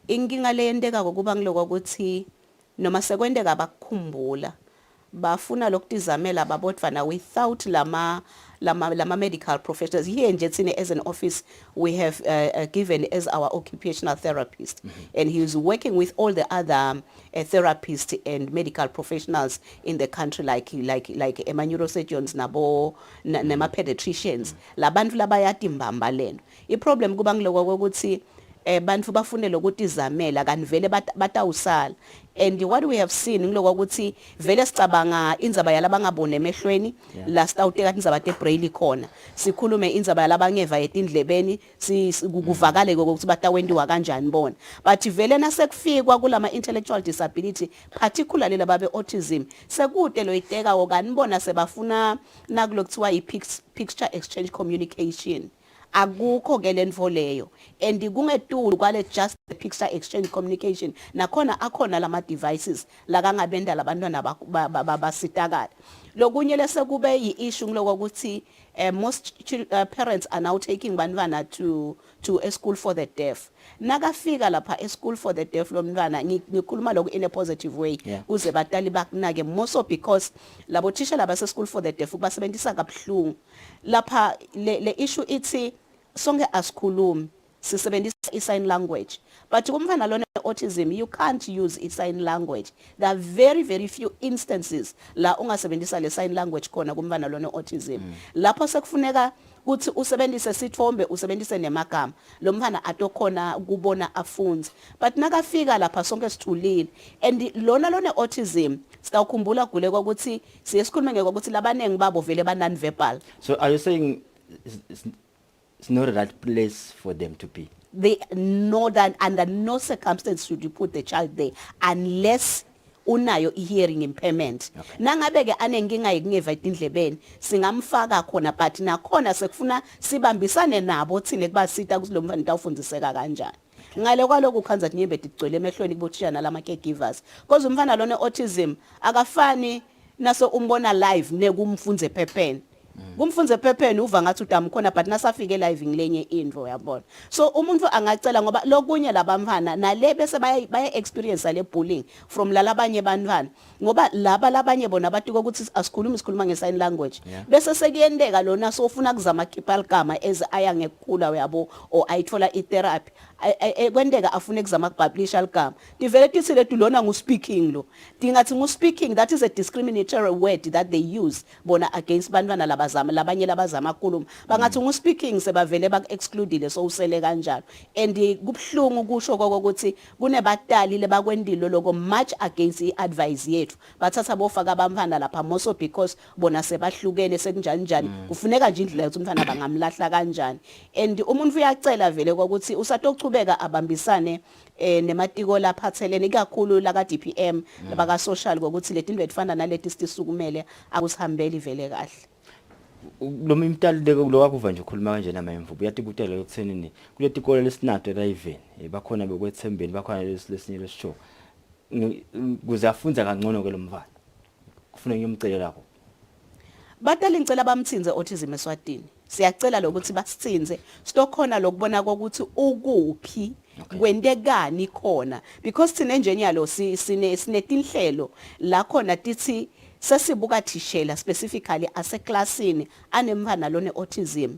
Inkinga le yenteka ukuba ngiloko ukuthi noma sekwendeka bakukhumbula bafuna lokutizamela babodvana without lama medical professionals. Here nje thina as an office we have given as our occupational therapist, and he is working with all the other therapists and medical professionals in the country like neurosurgeons nabo nema pediatricians. Labantu labayatimbamba leno. I-problem kuba ngiloko ukuthi bantu bafunele ukuthi izamela kanti vele batawusala, and what we have seen ngiloko ukuthi vele sicabanga indzaba yalabangabone emehlweni la sitawuteka indzaba tebraille khona sikhulume indzaba yalabangeva etindlebeni kuvakale ukuthi batawendiwa kanjani bona, but vele nasekufikwa kulama intellectual disability particularly lababe autism sekude lo iteka kanibona sebafuna nakulokuthiwa i picture exchange communication. akukho ke lenfo leyo and kungetulu kwale just the picture exchange communication nakhona akhona lama devices la kangabenda labantwana basitakala lokunye lese kube yi-issue ngokuthi most parents are now taking bantwana to a school for the deaf nakafika lapha e school for the deaf lo mntwana ngikhuluma lokho in a positive way uze batali bakunake moso because labo thisha labase school for the deaf basebenzisa kabuhlungu lapha le issue ithi sonke asikhulumi sisebenzisa i-sign language but kumfana lona autism you can't use i-sign language. There are very few instances la ungasebenzisa le sign language khona kumfana lona autism lapho sekufuneka kuthi usebenzise sithombe usebenzise nemagama lo mfana atokhona kubona afunze but nakafika lapha sonke sithulile and lona autism sitawukhumbula gule ukuthi siyesikhuluma ngeke ukuthi labanengi babo vele ba non verbal. So are you saying it's not the right place for them to be? They know that under no circumstance should you put the child there unless unayo hearing impairment. Nangabe ke anenkinga yikungeva indlebeni singamfaka khona but nakhona sekufuna sibambisane nabo thine kubasita ukuthi lo mfana utawufundiseka kanjani. Ngale kwaloko khanza nyembe digcwele emehlweni kubothisha nalama caregivers because umfana lona autism akafani naso umbona live nekumfunze phepheni. Kumfunze phepheni uva ngathi udamkhona but nasafike live ngilenye indvo yabona. So umuntu angacela ngoba lokunye labamfana nale bese baya experience le bullying from lalabanye bantwana ngoba labanye bona bathi ukuthi asikhuluma nge-sign language bese sekuyendeka lona sofuna kuzama khipha ligama eze aya ngekukhula yabo or ayithola itherapy kwendeka afune kuzama ukubablisha ligama divele tithi lethu lona ngu-speaking lo dingathi ngu-speaking that is a discriminatory word that they use bona against bantwana labanye labazama kuluma bangathi ngu-speaking sebavele bak-excludile so usele kanjalo and kubhlungu kusho ukuthi kunebatali lebakwendilo lokho much against i-advice yethu bathatha bofaka abamfana lapha moso because bona sebahlukene sekunjani kufuneka nje indlela yokuthi umfana bangamlahla kanjani and umuntu uyacela vele ukuthi usatochubeka abambisane nematiko laphathelene ikakhulu la ka DPM labaka social ukuthi leti into efana naleti sisukumele akusihambeli vele kahle. Lo mimtali lo wakuva nje ukhuluma kanje namayemvu uyatibutela ekuthenini kuleti kole lesinado Raven bakhona bekwethembeni bakhona lesinye lesisho kuze afunza kangcono ke lo mfana kufuna ngiyomcela lapho batali ngicela bamthinze autism Eswatini siyacela lokuthi basithinze sitokhona lokubona ukuthi ukuphi kwentekani khona because thina engineer sinetinhlelo la khona tithi sesibuka thishela specifically aseclassini anemfana lone autism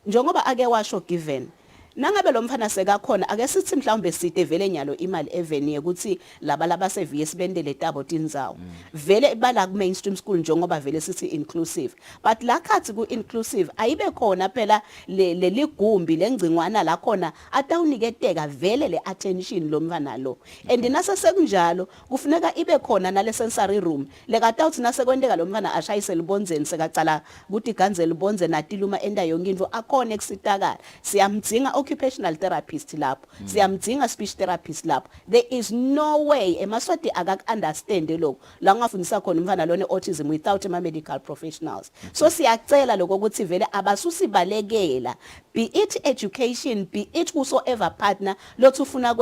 njengoba ake washo given nangabe lo mfana sekakhona ake sithi mhlawumbe side vele nyalo imali eveni ukuthi laba seviye sibendele tabo tinzawo vele bala ku mainstream school njengoba vele sithi inclusive but la khathi ku inclusive ayibe khona phela le ligumbi lengcingwana la khona atawuniketeka vele le attention lo mfana lo and nase sekunjalo kufuneka ibe khona nale sensory room lekatawuthi nase kwendeka lo mfana ashayise libonzeni sekacala ukuthi ganze libonze natiluma enda yonke into akhona eksitakala siyamdzinga occupational therapist lapho siyamdzinga speech therapist lapho there is no way emaswati akakunderstand lokho la ngafundisa khona umfana lone autism without medical professionals so siyacela lokho ukuthi vele abasusibalekela be it education be it whosoever partner lothi ufuna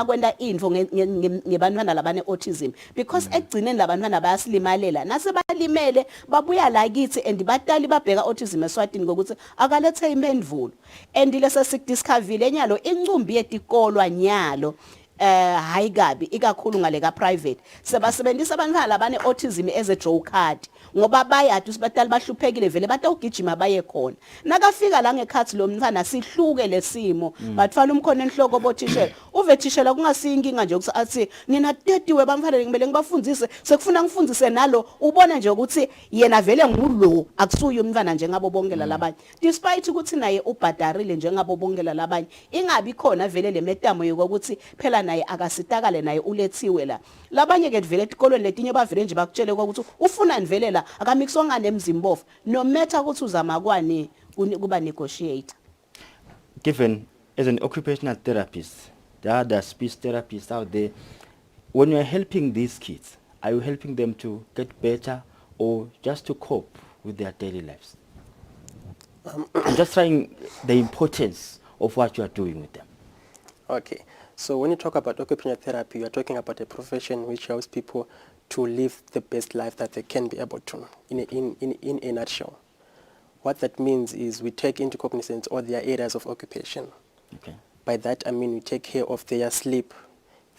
kwenda info ngebantwana labane autism because ekugcineni labantwana bayasilimalela nasebalimele babuya la kithi and batali babheka autism Eswatini ngokuthi akalethe impendulo and lesa sikudiscoverile nyalo incumbi yetikolwa nyalo hayi kabi ikakhulu ngale ka private sebasebenzisa abantwana labane autism as a draw card ngoba bayathi usibatali bahluphekile vele batawugijima baye khona nakafika la ngekhathi lo mfana sihluke lesimo bathwala umkhono enhloko bothishela uvethishela kungasiyinkinga nje ukuthi athi ngina 30 webamfana ngimele ngibafundise sekufuna ngifundise nalo ubona nje ukuthi yena vele ngulo akusuye umfana njengabo bongela labanye despite ukuthi naye ubhadarile njengabo bongela labanye ingabi khona vele le metamo yokuthi phela naye akasitakale naye ulethiwe la labanye ke vele etikolweni letinye bavele nje bakutshele ukuthi ufuna nivele la akamixonga nemzimbofu no matter ukuthi uzama kwani kuba negotiator. Given as an occupational therapist there are the speech therapists out there when you are helping these kids are you helping them to get better or just to cope with their daily lives? I'm just trying the importance of what you are doing with them. Okay, so when you talk about occupational therapy, you are talking about a profession which helps people to live the best life that they can be able to, in a nutshell. What that means is we take into cognizance all their areas of occupation. Okay. By that I mean we take care of their sleep,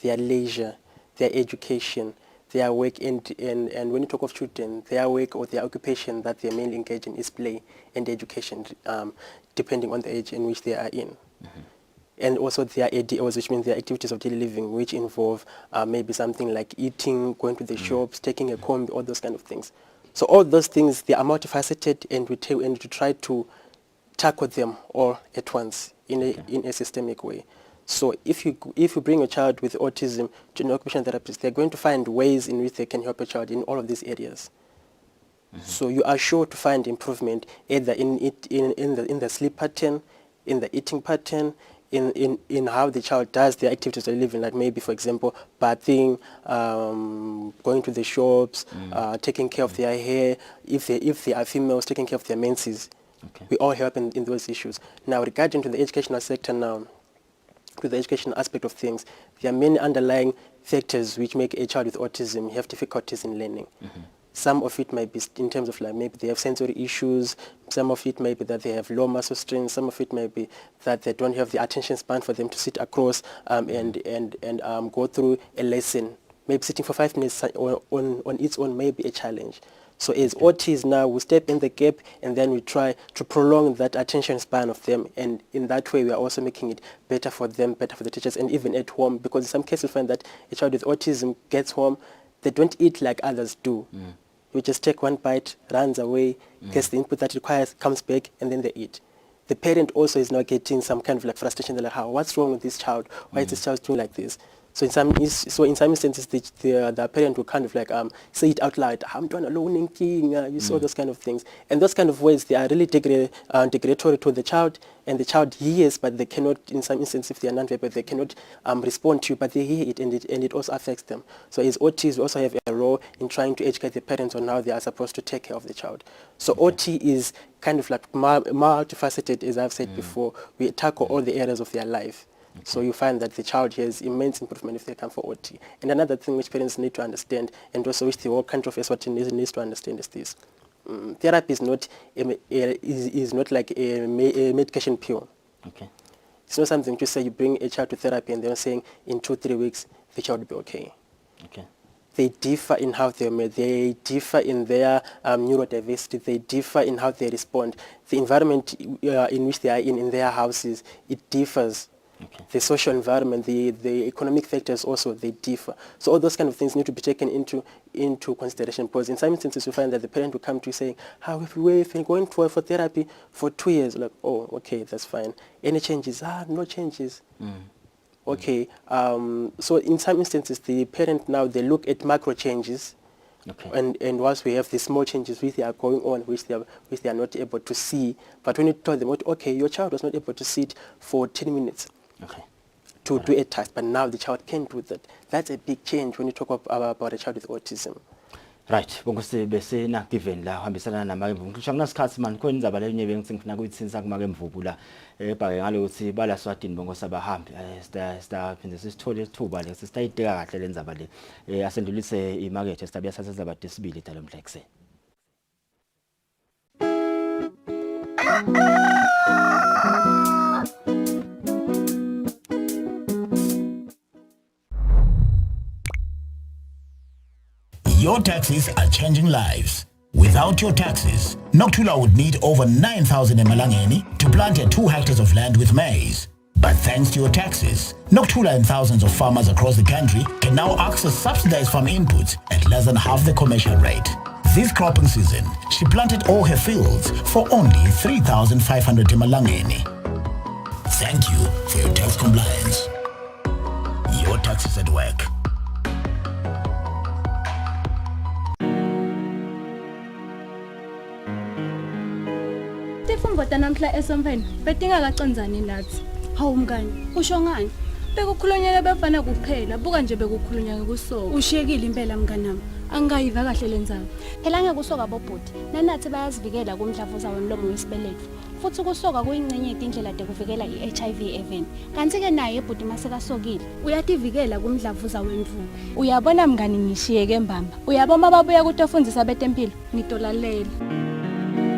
their leisure, their education, their work, and when you talk of children, their work or their occupation that they mainly engage in is play and education, depending on the age in which they are in. Mm-hmm. And also their ADOs, which means their activities of daily living, which involve maybe something like eating, going to the shops, taking a comb, all those kind of things. So all those things, they are multifaceted, and we try to tackle them all at once in a systemic way. So if you bring a child with autism to an occupational therapist, they're going to find ways in which they can help a child in all of these areas. Mm-hmm. So you are sure to find improvement either in the sleep pattern, in the eating pattern, in how the child does their activities of living, like maybe, for example, bathing, going to the shops, taking care of their hair, if they are females, taking care of their menses. Okay. We all help in those issues. Now, regarding to the educational sector now, to the educational aspect of things, there are many underlying factors which make a child with autism have difficulties in learning. Mm-hmm. Some of it might be in terms of like maybe they have sensory issues, some of it may be that they have low muscle strength, some of it may be that they don't have the attention span for them to sit across and go through a lesson. Maybe sitting for 5 minutes on its own may be a challenge. So as OTs now, we step in the gap and then we try to prolong that attention span of them, and in that way we are also making it better for them, better for the teachers, and even at home, because in some cases we find that a child with autism gets home, they don't eat like others do. Mm. You just take one bite, runs away, gets the input that it requires, comes back, and then they eat. The parent also is now getting some kind of like frustration. They're like, what's wrong with this child? Why is this child doing like this? So in some instances, the parent will kind of like say it out loud. I'm doing a learning king. You saw those kind of things, and those kind of words, they are really derogatory to the child, and the child hears, but they cannot. In some instances, if they are non-verbal, they cannot respond to you, but they hear it, and it also affects them. So as OTs, we also have a role in trying to educate the parents on how they are supposed to take care of the child. So OT is kind of like multifaceted, as I've said before. We tackle all the areas of their life. Okay. So you find that the child has immense improvement if they come for OT. And another thing which parents need to understand, and also which the whole country of Eswatini needs to understand, is this. Therapy is not like a medication pill. Okay. It's not something to say you bring a child to therapy and they're saying in 2-3 weeks the child will be okay. Okay. They differ in how they're made. They differ in their neurodiversity. They differ in how they respond. The environment in which they are in their houses, it differs. Okay. The social environment, the economic factors also, they differ. So all those kind of things need to be taken into consideration, because in some instances you find that the parent will come to you saying, we've been going for therapy for 2 years. Like, oh, okay, that's fine. Any changes? No changes. Okay. So in some instances, the parent now, they look at macro changes. Okay. And once we have the small changes which they are going on, which they are not able to see, but when you tell them, okay, your child was not able to sit for 10 minutes. Okay. To do a task, but now the child can do that. That's a big change when you talk about a child with autism. Right, bonke bese na given la hambisana namakemvu. Ngisho kunasikhathi man khona indzaba leyo bengifuna ukuyithinsa kumakemvu la ebhake ngalokuthi bala Swatini bonke sabahambi phinde sisithole ithuba le sisitayiteka kahle lenzaba le asendulise imarket sitabuya sasezaba desibili dalo mhlekse. Your taxes are changing lives. Without your taxes, Noktula would need over 9,000 emalangeni to plant 2 hectares of land with maize. But thanks to your taxes, Noktula and thousands of farmers across the country can now access subsidized farm inputs at less than half the commercial rate. This cropping season, she planted all her fields for only 3,500 emalangeni. Thank you for your tax compliance. Your taxes at work. Tifumbo tanamhla esomveni betingakacondzani nathi. Hawu mngani, usho ngani? Bekukhulunywa bafana kuphela, buka nje bekukhulunywa ngekusoka. Ushiyekile impela mnganami. Angayiva kahle lenzaba. Phela ngekusoka bobhuti, nanathi bayazivikela kumdlavuza womlomo wesibeletho. Futhi ukusoka kuyingcenye yezindlela zokuvikela iHIV even. Kanti ke naye ibhuti masekasokile, uyativikela kumdlavuza wemvuku. Uyabona mngani ngishiyeke mbamba. Uyabona babuya kutofundisa betempilo, ngitolalela.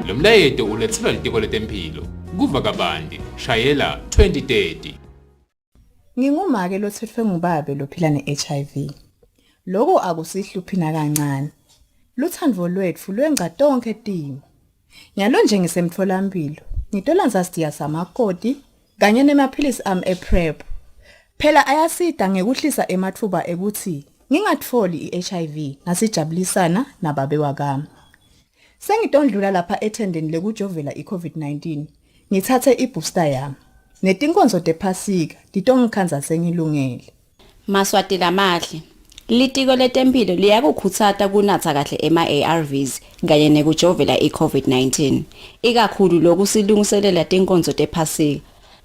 Lo mlayeto ulethelwa litiko letempilo. Kuva kabandi, shayela 2030. Ngingumake lothethwe ngubabe lophila ne-HIV. Lokho akusihluphi kancane. Luthando lwethu lwenga tonke timo. Nyalo nje ngisemtholampilo, ngitola nzasiya samakoti kanye nemaphilisi ami ePrep. Phela ayasida ngekuhlisa emathuba ekuthi ngingatholi iHIV nasijabulisana nababe wakami. Sengitondlula lapha ethendeni lekujovela iCovid-19. Ngithathe ibooster yami. Netinkonzo tephasika ditongikhanza sengilungele. Maswati lamahle. Litiko letempilo liyakukhuthata kunatha kahle ema-ARVs kanye nekujovela iCovid-19. Ikakhulu lokusilungiselela tinkonzo tephasika.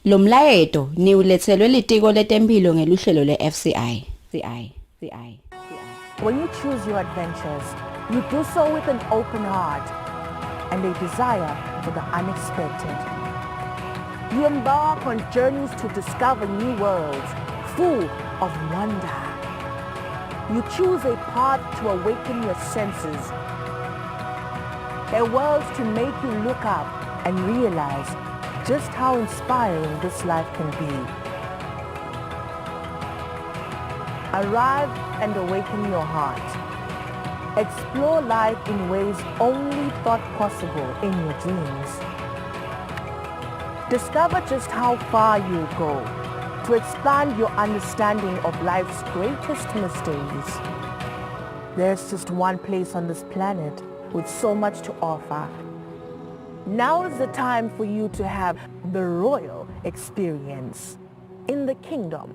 Lo mlayeto niulethelwe litiko letempilo ngeluhlelo le-FCI. When you choose your adventures, you do so with an open heart and a desire for the unexpected. You embark on journeys to discover new worlds full of wonder. You choose a path to awaken your senses, a world to make you look up and realize just how inspiring this life can be. Arrive and awaken your heart. Explore life in ways only thought possible in your dreams. Discover just how far you go to expand your understanding of life's greatest mysteries. There's just one place on this planet with so much to offer. Now is the time for you to have the royal experience in the kingdom.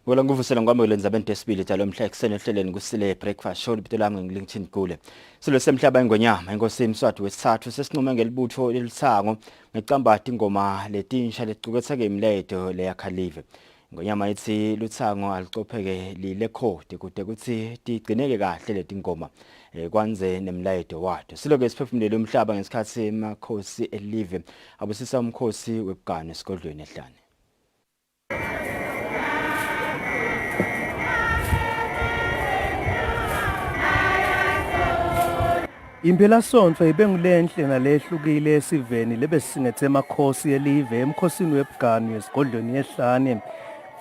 Ngola nguvusela ngwamukela abantu esibili talo mhla eksene ehleleni kusile breakfast show libito lami ngilingthin kule. Silo semhlaba ingonyama inkosi imswati wesithathu sesinqume ngelibutho lelisango ngecambati ingoma letinsha lequkethe ke imledo leyakhalive. Ingonyama ithi lutsango alicopheke lilekhodi kude kuthi tigcineke kahle leti ngoma kwanze nemlayedo wato. Siloke siphefumulele umhlaba ngesikhathi semakhosi elive abusisa umkhosi webugane esigodlweni ehlane. Impela sonto ibengulenhle nalehlukile esiveni lebesingethe emakhosi elive emkhosini webugane esigodlweni ehlane.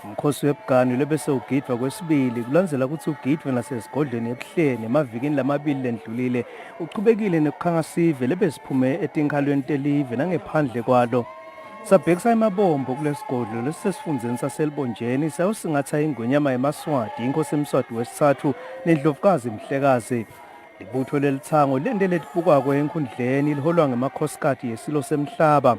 Umkhosi webugane lebese ugidwa kwesibili kulandzela ukuthi ugidwe nasesigodlweni ebuhleni emavikini lamabili lendlulile uchubekile nekukhangasive lebesiphume etinkalweni telive nangephandle kwalo. Sabhekisa emabombo kulesigodlo lesisesifundzeni saselibonjeni sayusingatha ingonyama yemaswati inkosi emswati wesithathu nendlovukazi Mhlekazi. Libutho lelithango lende letibukwa enkhundleni liholwa ngemakhosikazi yesilo semhlaba.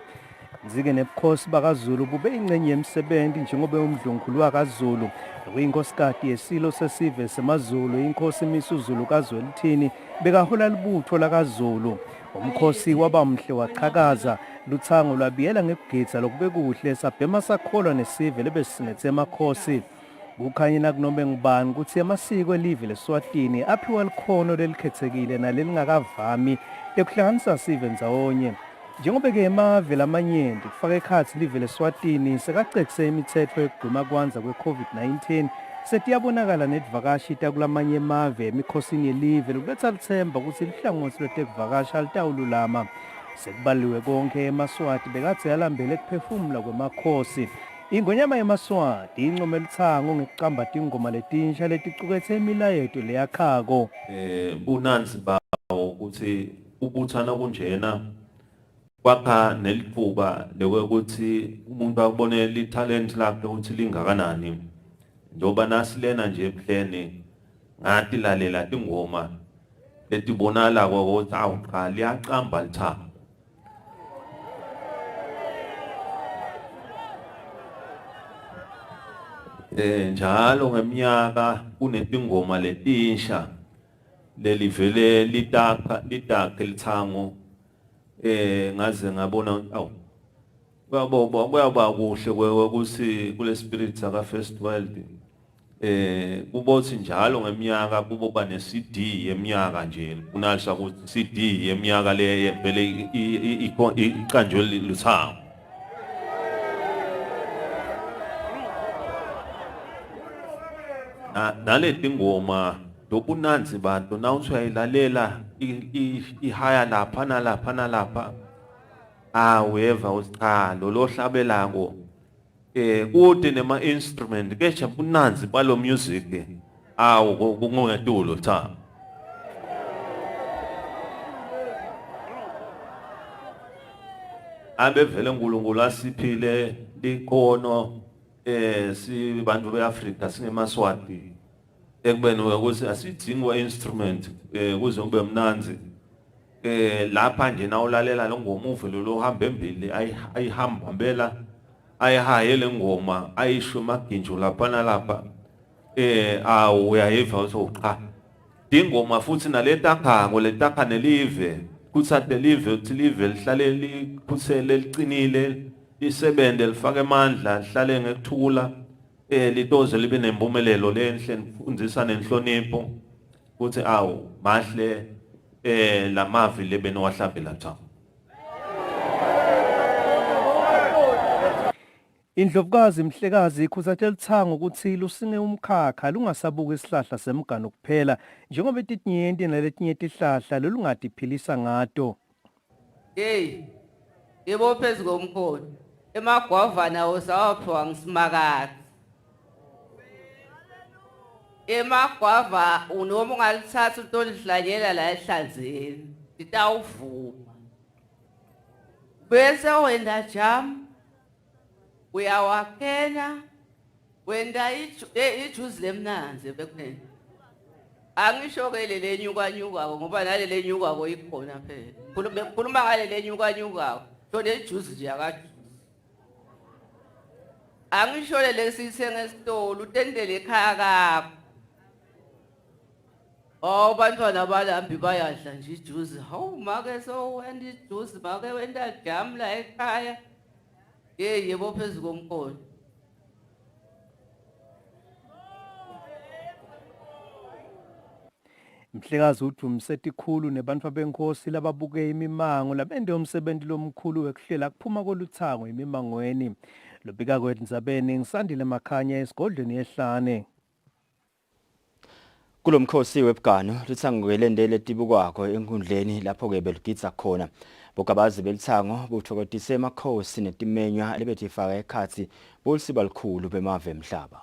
Nzike nebukhosi bakaZulu bube ingcenye yemsebenzi njengoba umdlunkhulu wakaZulu okuyinkosikazi yesilo sesive semaZulu inkosi imisuzulu kaZwelithini bekahola libutho lakaZulu. Umkhosi waba mhle waqhakaza luthango lwabiyela ngekugitsa lokubekuhle sabhema sakholwa nesive lebesingethe emakhosi. Kukhanye nakunoma ngubani ukuthi amasiko elive leSwatini aphiwa likhono lelikhethekile nalelingakavami lekuhlanganisa sive ndzawonye. Njengoba ke emave lamanyenti kufaka ekhatsi live leSwatini sekacekise imithetho yokugwema kwanza kwe-COVID-19 setiyabonakala nedvakashi takulamanye emave emikhosini yelive lokuletha lithemba ukuthi lihlangosi lwetekuvakasha litawululama. Sekubaliwe konke emaswati bekatse yalambele kuphefumula kwemakhosi. Ingonyama yemaswati income lithango ngekuqamba tingoma letinsha leticukethe imilayeto leyakhako. Bunanzi bawo ukuthi ubuthana kunjena kwakha nelithuba lokuthi umuntu akubonele italent lakhe ukuthi lingakanani. Njoba nasilena nje ebuhleni ngathi lalela tingoma letibonala ukuthi awu cha liyaqamba lithanga. Njalo ngeminyaka kunetingoma letinsha lelivele litakha lithango ngaze ngabona awu kuyaba kuhle ukuthi kule spirit saka First World kubothi njalo ngeminyaka kuboba ne CD yeminyaka nje kunalisha ukuthi CD yeminyaka le vele iqanjwe luthango. Naleti ngoma dobunanzi bantu nawuthi uyayilalela ihaya lapha nalapha nalapha aweva usichalo lo hlabelako kude nema instrument kesha bunanzi balo music awu kungetulo cha abevele uNkulunkulu asiphile likhono si bantu beAfrika singemaswati ekubeni ukuthi asidingwa instrument kuze kube mnanzi lapha nje nawulalela lo ngoma uvelo lo hamba embili ayihamba mbela ayihaye le ngoma ayisho maginjo lapha nalapha uyayiva ukuthi cha ingoma futhi naletakhango letakha nelive kuthathe live uthi live lihlale likhuthele liqinile lisebende lifake amandla lihlale ngekuthula litoze libe nempumelelo lenhle nifundisa nenhlonipho ukuthi awu mahle lamavi lebenowahlabela cha. Indlovukazi Mhlekazi ikhuthathela Luthango ukuthi lusinge umkhakha lungasabuka isihlahla semganu kuphela njengoba etinyenti naletinye tihlahla lolungadiphilisa ngato. Hey, yebo phezulu komkhono emagwavana osawaphiwa ngisimakade. Emagwava unoma ungalithatha utolihlanyela la ehlanzeni litawuvuma bese wenda jam uyawakena wenda ijuice lemnanzi bekunene angisho ke lele nyuka ngoba nalele nyuka ikhona phela khuluma ngalele nyuka so le juice nje akajuice angisho lele sisenge esitolo utendele ekhaya kakho. Oh bantwana balambi bayadla nje ijuice hawu make so wenda ijuice make wenda jam la ekhaya yebo phezulu komkhono. Mhlekazi uthi umsetikhulu nebantu abenkosi lababuke imimango labende umsebenzi lomkhulu wekuhlela kuphuma koluthango imimangweni lobika kwethu Ndzabeni ngisandile Makhanya esigodlweni yehlane. Kulomkhosi webgano Luthango welendele tibukwakho enkundleni lapho ke belugidza khona bogabazi belithango buthokodise emakhosi netimenywa lebetifaka ekhathi bolisiba likhulu bemave emhlaba.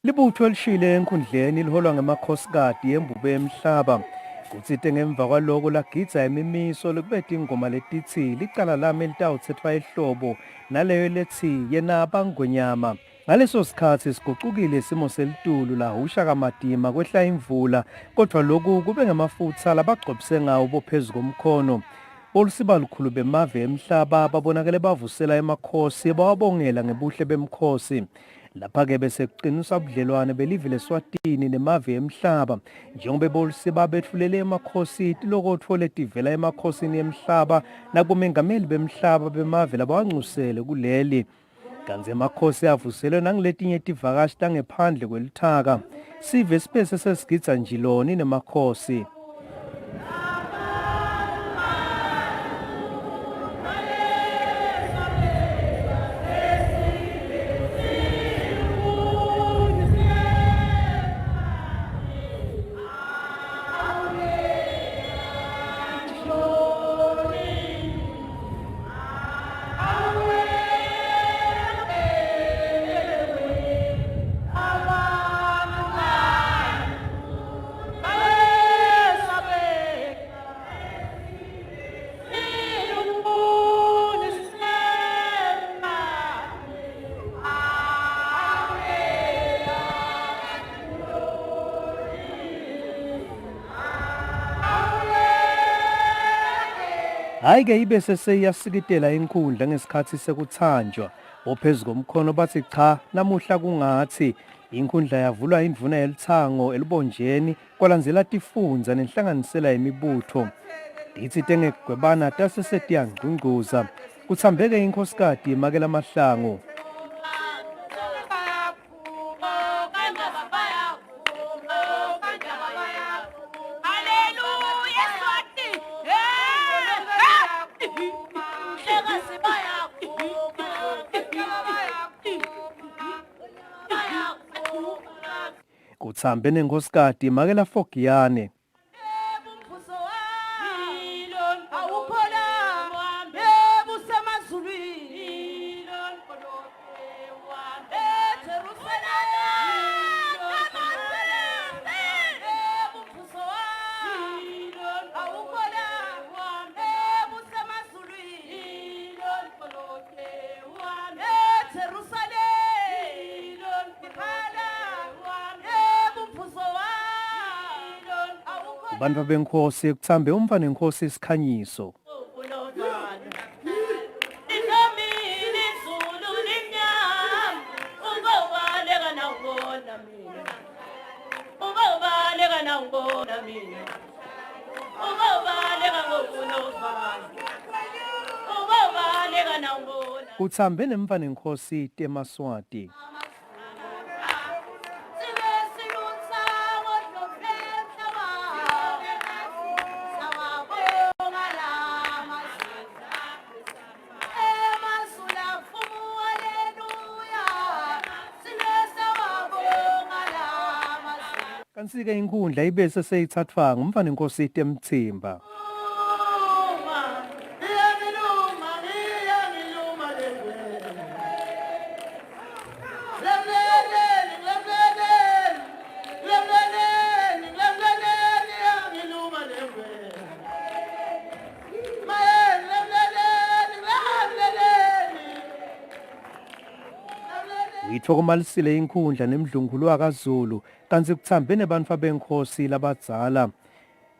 Libutho elishile enkundleni liholwa ngemakhosikazi yembube emhlaba kutsite ngemva kwaloko lagidza imimiso lokubetha ingoma letithi licala lami litawuthethwa ehlobo naleyo lethi yena bangonyama. Ngaleso sikhathi sigucukile isimo selitulu lahusha kamadima kwehla imvula kodwa lokhu kube ngemafutha labagcobise ngawo bophezulu komkhono. Olusiba lukhulu bemave emhlaba babonakele bavusela emakhosi bawabongela ngebuhle bemkhosi. Lapha ke bese kuqinisa ubudlelwane belive leSwatini nemave emhlaba njengoba bolisiba bethulele emakhosi tilokotho letivela emakhosini emhlaba nakumengameli bemhlaba bemave labawancusele kuleli. Kanze emakhosi avuselwe nangiletinye tivakashi tangephandle kwelithaka sive sibese sesigidza njiloni nemakhosi. Hayi ke ibe seseyasikitela inkundla ngesikhathi sekuthanjwa ophezulu komkhono bathi cha namuhla kungathi inkundla yavulwa indvuna yelithango elibonjeni kwalandzela tifundza nenhlanganisela yemibutho dithi tengegwebana tasesetiyanqunquza kuthambeke inkhosikati yemakela mahlangu kuthambe nenkhosikati Makela Fogiyane Abantu benkhosi kuthambe umfana nenkosi isikhanyiso kuthambe nemfana nenkosi temaswati kansike inkundla ibe seseyithathwa ngumfana nenkosi temthimba uyithokomalisile inkundla nemdlungulo wakaZulu kanti kuthambe nebantu benkhosi labadzala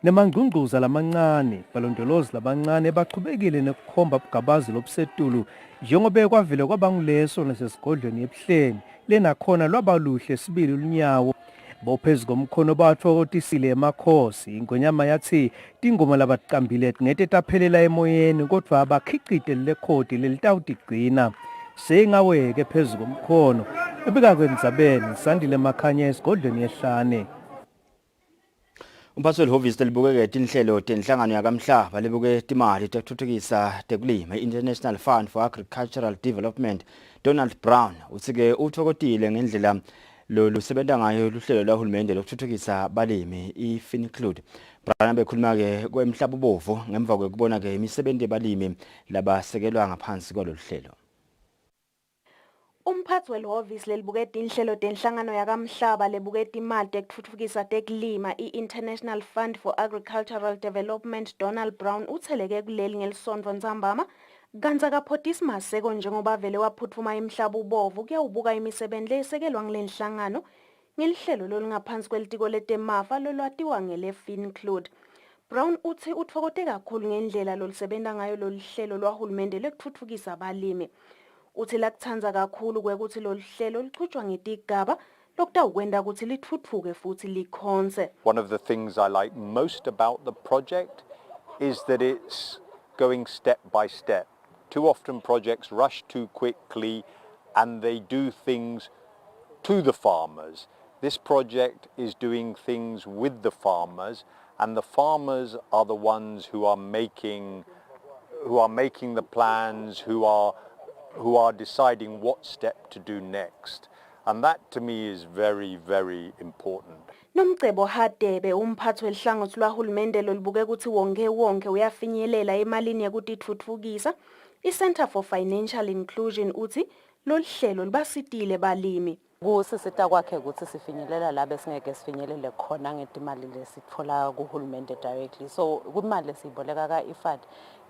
nemangqungquza lamancane balondolozi labancane baqhubekile nekukhomba ubugabazi lobusetulu njengoba kwavele kwabanguleso nasesigodlweni ebuhleni lenakhona lwabaluhle sibili ulunyawo bophezulu komkhono bathokotisile emakhosi ingonyama yathi tingoma labaqambile ngete taphelela emoyeni kodwa abakhiqide lekhodi lelitawutigcina sengaweke phezulu komkhono ebika kwendzabeni sandile makhanya esigodlweni yehlane Umphathi wehhovisi libukeke inhlelo tenhlangano yakamhlaba libuke timali tekuthuthukisa tekulima International Fund for Agricultural Development Donald Brown uthike uthokotile ngendlela lolusebenta ngayo luhlelo lwahulumende lokuthuthukisa balimi iFinclude. Brown bekhuluma ke kwemhlaba ubovu ngemva kokubona ke imisebenzi yebalimi labasekelwa ngaphansi kwalolu hlelo. Umphathi welihhovisi lelibuketi inhlelo tenhlangano yakamhlaba lebuketi imali tekutfutfukisa tekulima i-International Fund for Agricultural Development Donald Brown utheleke kuleli ngelisonto Ntsambama kanti akaphothisi maseko njengoba vele waphuthuma imhlaba ubovu kuyawubuka imisebenzi lesekelwa ngelenhlangano ngelihlelo lolungaphansi kwelitiko letemafa lolwatiwa ngeleFinclude. Brown uthi utfokote kakhulu ngendlela lolusebenta ngayo loluhlelo lwahulumende lekutfutfukisa abalimi. Uthi lakuthanza kakhulu kwekuthi loluhlelo lichutshwa ngetigaba lokutawukwenda ukuthi lithuthuke futhi likhonze. One of the things I like most about the project is that it's going step by step. Too often projects rush too quickly and they do things to the farmers. This project is doing things with the farmers and the farmers are the ones who are making the plans, who are deciding what step to do next. And that to me is very, very important. Nomcebo Hadebe umphathi welihlangothi lwahulumende lolubuke ukuthi wonke uyafinyelela emalini yokutithuthukisa. I-Center for Financial Inclusion uthi loluhlelo libasitile balimi. Kusisita kwakhe ukuthi sifinyelela la besingeke sifinyelele khona ngetimali lesithola kuhulumende directly. So kumali lesiboleka ka-IFAD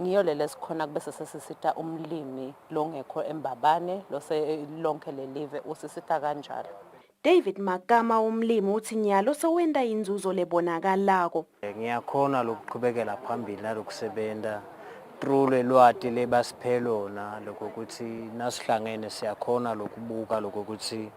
ngiyo lesikhona kube sesisita umlimi longekho embabane lose lonke lelive usisita kanjalo. David Magama umlimi uthi nyalo sewenda inzuzo lebonakalako. Ngiyakhona lokuqhubekela phambili nalokusebenta through lelwati lebasiphe lona lokho ukuthi nasihlangene siyakhona lokubuka lokho ukuthi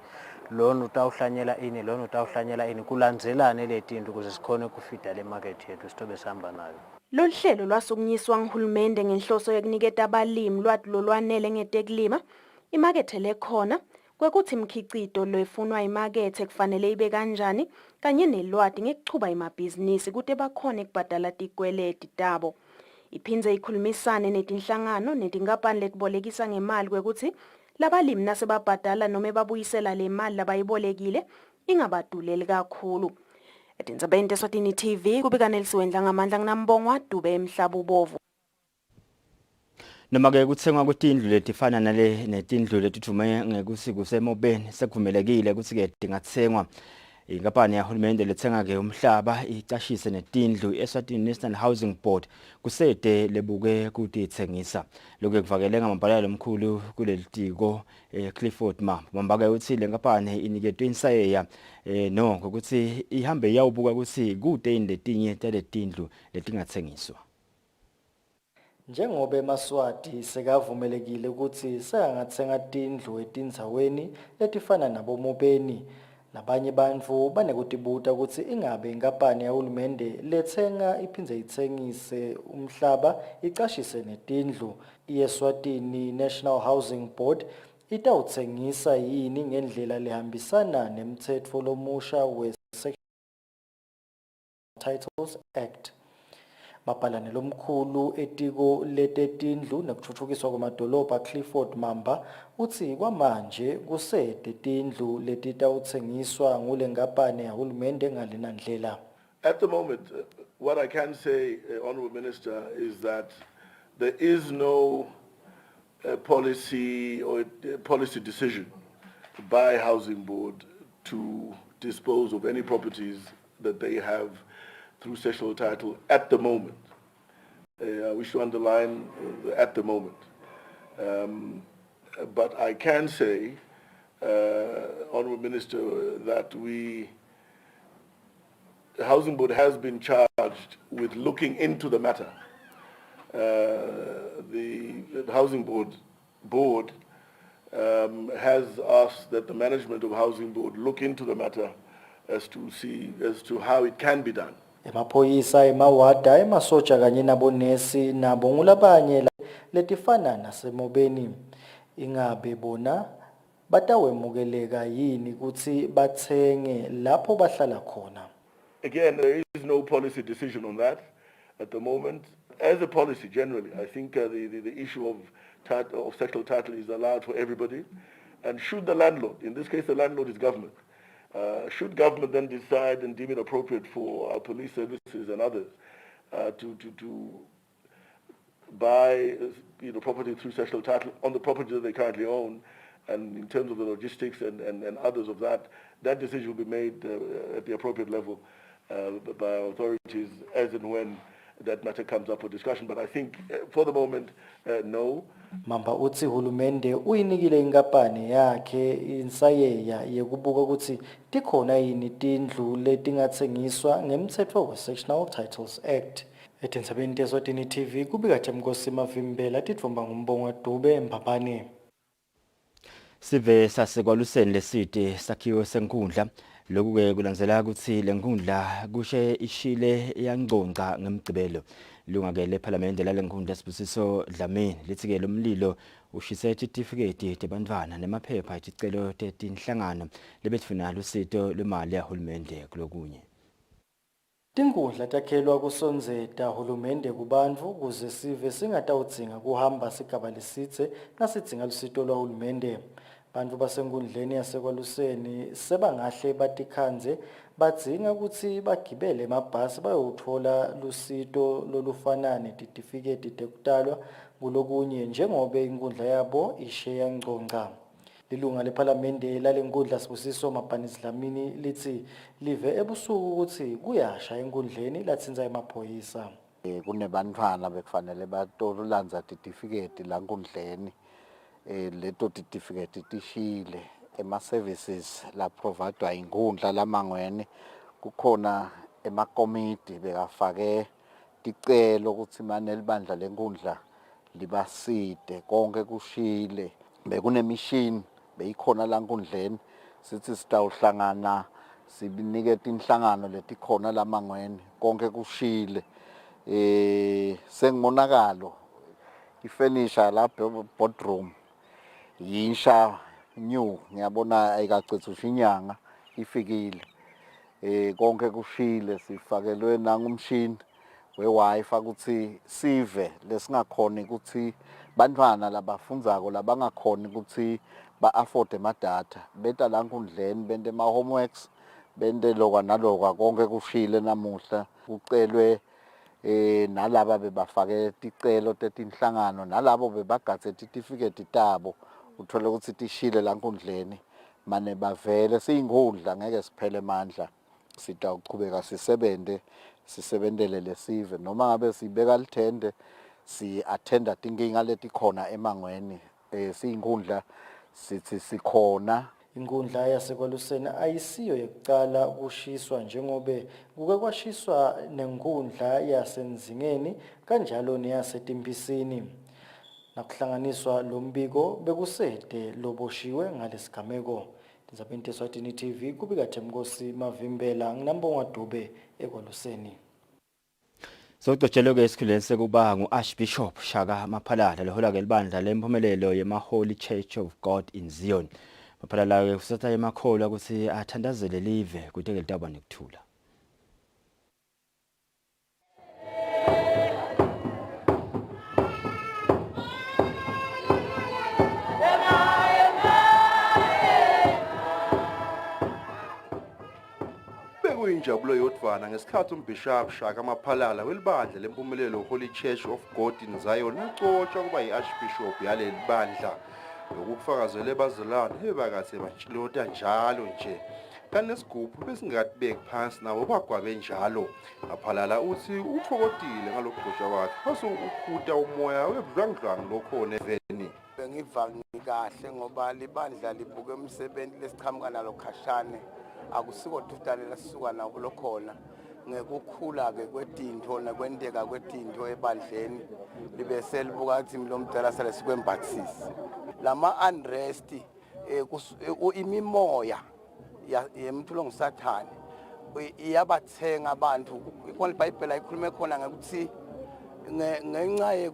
lona utawuhlanyela ini lona utawuhlanyela ini kulandzelane letinto ukuze sikhone ukufida le market yethu sithobe sihamba nayo. Lolu hlelo lwasukunyiswa nguhulumende ngenhloso yokuniketa abalimi lwati lolwanele ngetekulima, imakethe lekhona, kwekuthi imkhicito lofunwa imakethe kufanele ibe kanjani, kanye nelwati ngekuchuba imabhizinisi kute bakhone kubhadala tikweleti tabo. Iphindze ikhulumisane netinhlangano netinkampani letibolekisa ngemali kwekuthi labalimi nasebabhadala noma babuyisela le mali labayibolekile ingabaduleli kakhulu. Etindzabeni Eswatini TV kubika Nelisiwendla ngamandla nginambongwa Dube emhlaba ubovu. Noma ke kuthengwa kwetindlu letifana nale netindlu letithume ngekusiku semobeni sekuvumelekile ukuthi ke dingathengwa. Inkampani yahulumende lethenga ke umhlaba icashise netindlu Eswatini National Housing Board kusede lebuke kuti ithengisa. Lokho kuvakele ngamabhalalo omkhulu kulelitiko Clifford Mamba ke uthi le nkampani iniketwe insayeya no ukuthi ihambe yawubuka ukuthi kude indetinye taletindlu letingathengiswa. Njengoba eMaswati sekavumelekile ukuthi seyangathenga tindlu etindzaweni letifana nabomobeni, labanye bantfu banekutibuta ukuthi ingabe inkampani yahulumende lethenga iphindze ithengise umhlaba icashise netindlu Eswatini National Housing Board itawuthengisa yini ngendlela lehambisana nemtsetfo lomusha we-Section Titles Act. Mabhalane lomkhulu etiko letetindlu nekutfutfukiswa kwamadolobha Clifford Mamba uthi kwamanje kusede tindlu letitawutsengiswa ngule nkampani yahulumende ngalena ndlela. At the moment, what I can say, Honourable Minister, is that there is no policy or policy decision by Housing Board to dispose of any properties that they have through sexual title at the moment. I wish to underline at the moment. But I can say, Honourable Minister, that the Housing Board has been charged with looking into the matter. The Housing Board has asked that the management of Housing Board look into the matter as to how it can be done. Emaphoyisa emawada emasotsha kanye nabonesi nabo ngulabanye letifana nasemobeni ingabe bona batawemukeleka yini ukuthi bathenge lapho bahlala khona. Again, there is no policy decision on that at the moment. As a policy generally, I think the issue of sexual title is allowed for everybody, and should the landlord, in this case the landlord is government, should government then decide and deem it appropriate for our police services and others to buy property through sexual title on the property that they currently own, and in terms of the logistics and others of that decision will be made at the appropriate level by our authorities as and when that matter comes up for discussion. But I think for the moment, no. Mamba uthi hulumende uyinikile inkampani yakhe insayeya yekubuka ukuthi tikhona yini tindlu letingatsengiswa ngemtsetfo we-Sectional Titles Act. Etindzabeni Eswatini TV kubika Jamkosi Mavimbela titfomba ngumbongo Dube eMbabane. Sive sasekwaluseni leside sakhiwo senkundla lokhu ke kulandzela ukuthi lenkundla kushe ishile yangqonqa ngemgcibelo lunga ke leParliament lalenkundla Sibusiso Dlamini lithi ke lomlilo ushise certificate tebantwana nemaphepha eticelo tetinhlangano lebetfuna lusito lwemali yahulumende kulokunye. Tinkundla takhelwa kusonzeta hulumende kubantfu kuze sive singatawudzinga kuhamba sigaba lesitse nasidzinga lusito lwahulumende. Bantfu basenkundleni yasekwaluseni sebangahle batikhanze badzinga ukuthi bagibele emabhasi bayothola lusito lolufana netitifiketi tekutalwa kulokunye njengoba inkundla yabo ishe yangqonqa. Lilunga leParliamente lalenkundla Sibusiso Mabhanisi Dlamini lithi live ebusuku ukuthi kuyasha enkundleni latsinza emaphoyisa. Kunebantwana bekufanele batolanza titifiketi lankundleni. Leto titifiketi tishile ema-services la providwa inkundla lamangwene kukhona emakomiti bekafake ticelo ukuthi manje libandla lenkundla libaside konke kushile bekunemishini beyikhona la nkundleni sithi sitawuhlangana sibinikete inhlangano letikhona lamangweni konke kushile sengimonakalo ifurniture la boardroom yinsha new ngiyabona ayikacitha inyanga ifikile konke kushile sifakelwe nangumshini we-Wi-Fi ukuthi sive lesingakhona ukuthi bantwana labafundzako labangakhona ukuthi ba-afford ama-data beta la nkundleni bente ama-homeworks bente lokwa nalokwa konke kushile namuhla kucelwe nalaba bebafake ticelo tetinhlangano nalabo bebagadze titifiketi tabo uthola ukuthi tishile la nkundleni mane bavele siyinkhundla ngeke siphele amandla sitawuchubeka sisebentele lesive noma ngabe sibeka lithende si-attenda tinkinga letikhona emangweni siyinkhundla sithi sikhona. Inkundla yasekwaLuseni ayisiyo yokucala kushiswa njengobe kuke kwashiswa nenkundla yaseNzingeni kanjalo neyaseTimpisini. Nakuhlanganiswa lo mbiko bekusede loboshiwe ngalesigameko. Ndizabente Eswatini TV kubika Themkosi Mavimbela nginambonga Dube ekwaLuseni. Sokudotshelwe ke esikhuleni sekuba ngu-Archbishop Shaka Maphalala lehola ke libandla lempumelelo yema-Holy Church of God in Zion. Maphalala ke usatha emakholwa ukuthi athandazele live kude ke litaba nekuthula. Bekuyinjabulo yodvwana ngesikhathi umbishop Shaka Maphalala welibandla lempumelelo Holy Church of God in Zion ucotshwa kuba yi-Archbishop yaleli bandla lokufakazela bazalwane ebakathe bantshilota njalo nje kanesigubhu besingatibeki phansi nabo bagwabe njalo. Maphalala uthi uthokodile ngalokugcotshwa kwakhe wase ukhuta umoya webudlwangudlwangu lokhona eveni. Bengiva kahle ngoba libandla libuke umsebenzi lesichamuka nalo khashane akusiko dudane lasisuka nabo lokhona ngekukhula ke kwetintho nakwenteka kwetintho ebandleni libe selibuka ukuthi mlomdala sale sikwembathisi lama unrest imimoya yemthulo ngisathane iyabathenga abantu ikhona iBhayibheli ayikhuluma khona ngekuthi ngenxa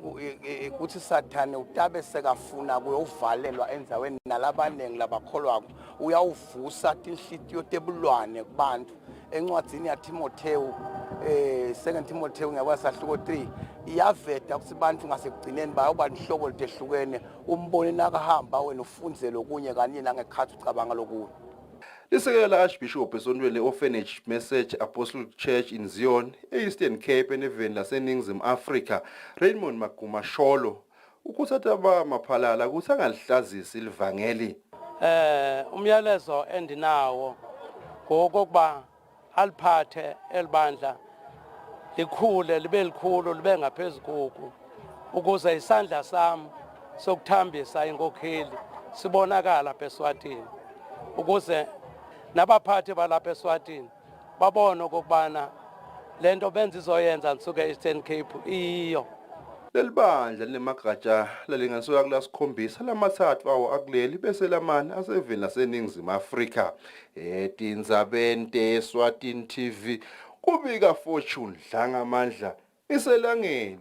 ukuthi sathane utabe sekafuna kuyovalelwa enzaweni nalabanengi labakholwako uyawuvusa tinhlitiyo tebulwane kubantu encwadzini yaTimotheo 2 Timotheo ngiyabasahluko 3 iyaveta ukuthi bantu ngasekugcineni bayoba inhlobo lehlukene umbone nakahamba wena ufunze lokunye kanye nangekhathi ucabanga lokunye. Lisekela Archbishop esontweni le-Orphanage Message Apostolic Church in Zion, e-Eastern Cape eneveni laseNingizimu Afrika, Raymond Maguma Sholo, ukuthatha Maphalala ukuthi angalihlazisi ilivangeli. Umyalezo endinawo ngokokuba aliphathe elibandla likhule libe likhulu libe ngaphezulu koku ukuze isandla sami sokuthambisa inkokheli sibonakala lapha eSwatini ukuze nabaphathi balapha eSwatini babone ukubana lento benza izoyenza nsuku e-Eastern Cape iyo. Lelibandla linemagatsha lalinganiselwa kulasikhombisa lamathathu awo akuleli bese lamane aseveni laseNingizimu Afrika. Tindzabente Eswatini TV kubika Fortune Dlangamandla iselangeni.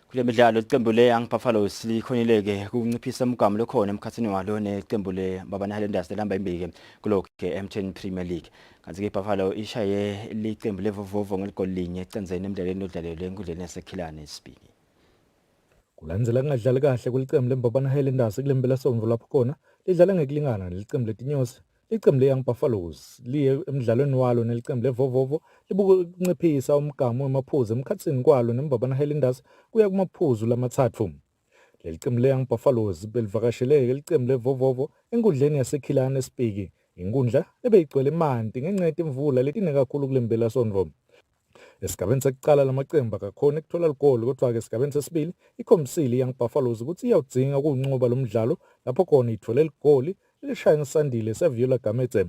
Kule midlalo iqembu le-Young Buffaloes likhonileke kunciphisa umgamo lokhona emkhathini walo neqembu le-Mbabane Highlanders elihamba imbike kulokho M10 Premier League. Kanti ke Buffalo ishaye liqembu levovovo ngeligoli linye ecenzeni emidlalweni odlalelwe enkundleni yaseKhilane esibili. Kulandzela kungadlali kahle kulicembu leMbabane Highlanders kulempelasonto lapho khona lidlala ngekulingana nelicembu letinyosi. Licembu le-Young Buffaloes liye emidlalweni walo nelicembu levovovo libuka ukunciphisa umgamo wemaphuzu emkhathini kwalo neMbabane Highlanders kuya kumaphuzu lamathathu. Lelicembu le-Young Buffaloes belivakasheleke licembu levovovo enkundleni yaseKhilane esibili, inkundla ebeyigcwele emanti ngenxa yetimvula letine kakhulu kulempelasonto. Esigabeni sokuqala lamaqembu akakhona ukuthola igoli kodwa-ke esigabeni sesibili iKhomsile Young Buffaloes ukuthi iyawudzinga ukuwunqoba lo mdlalo lapho khona ithole igoli elishaya ngesandile seViola Gamete.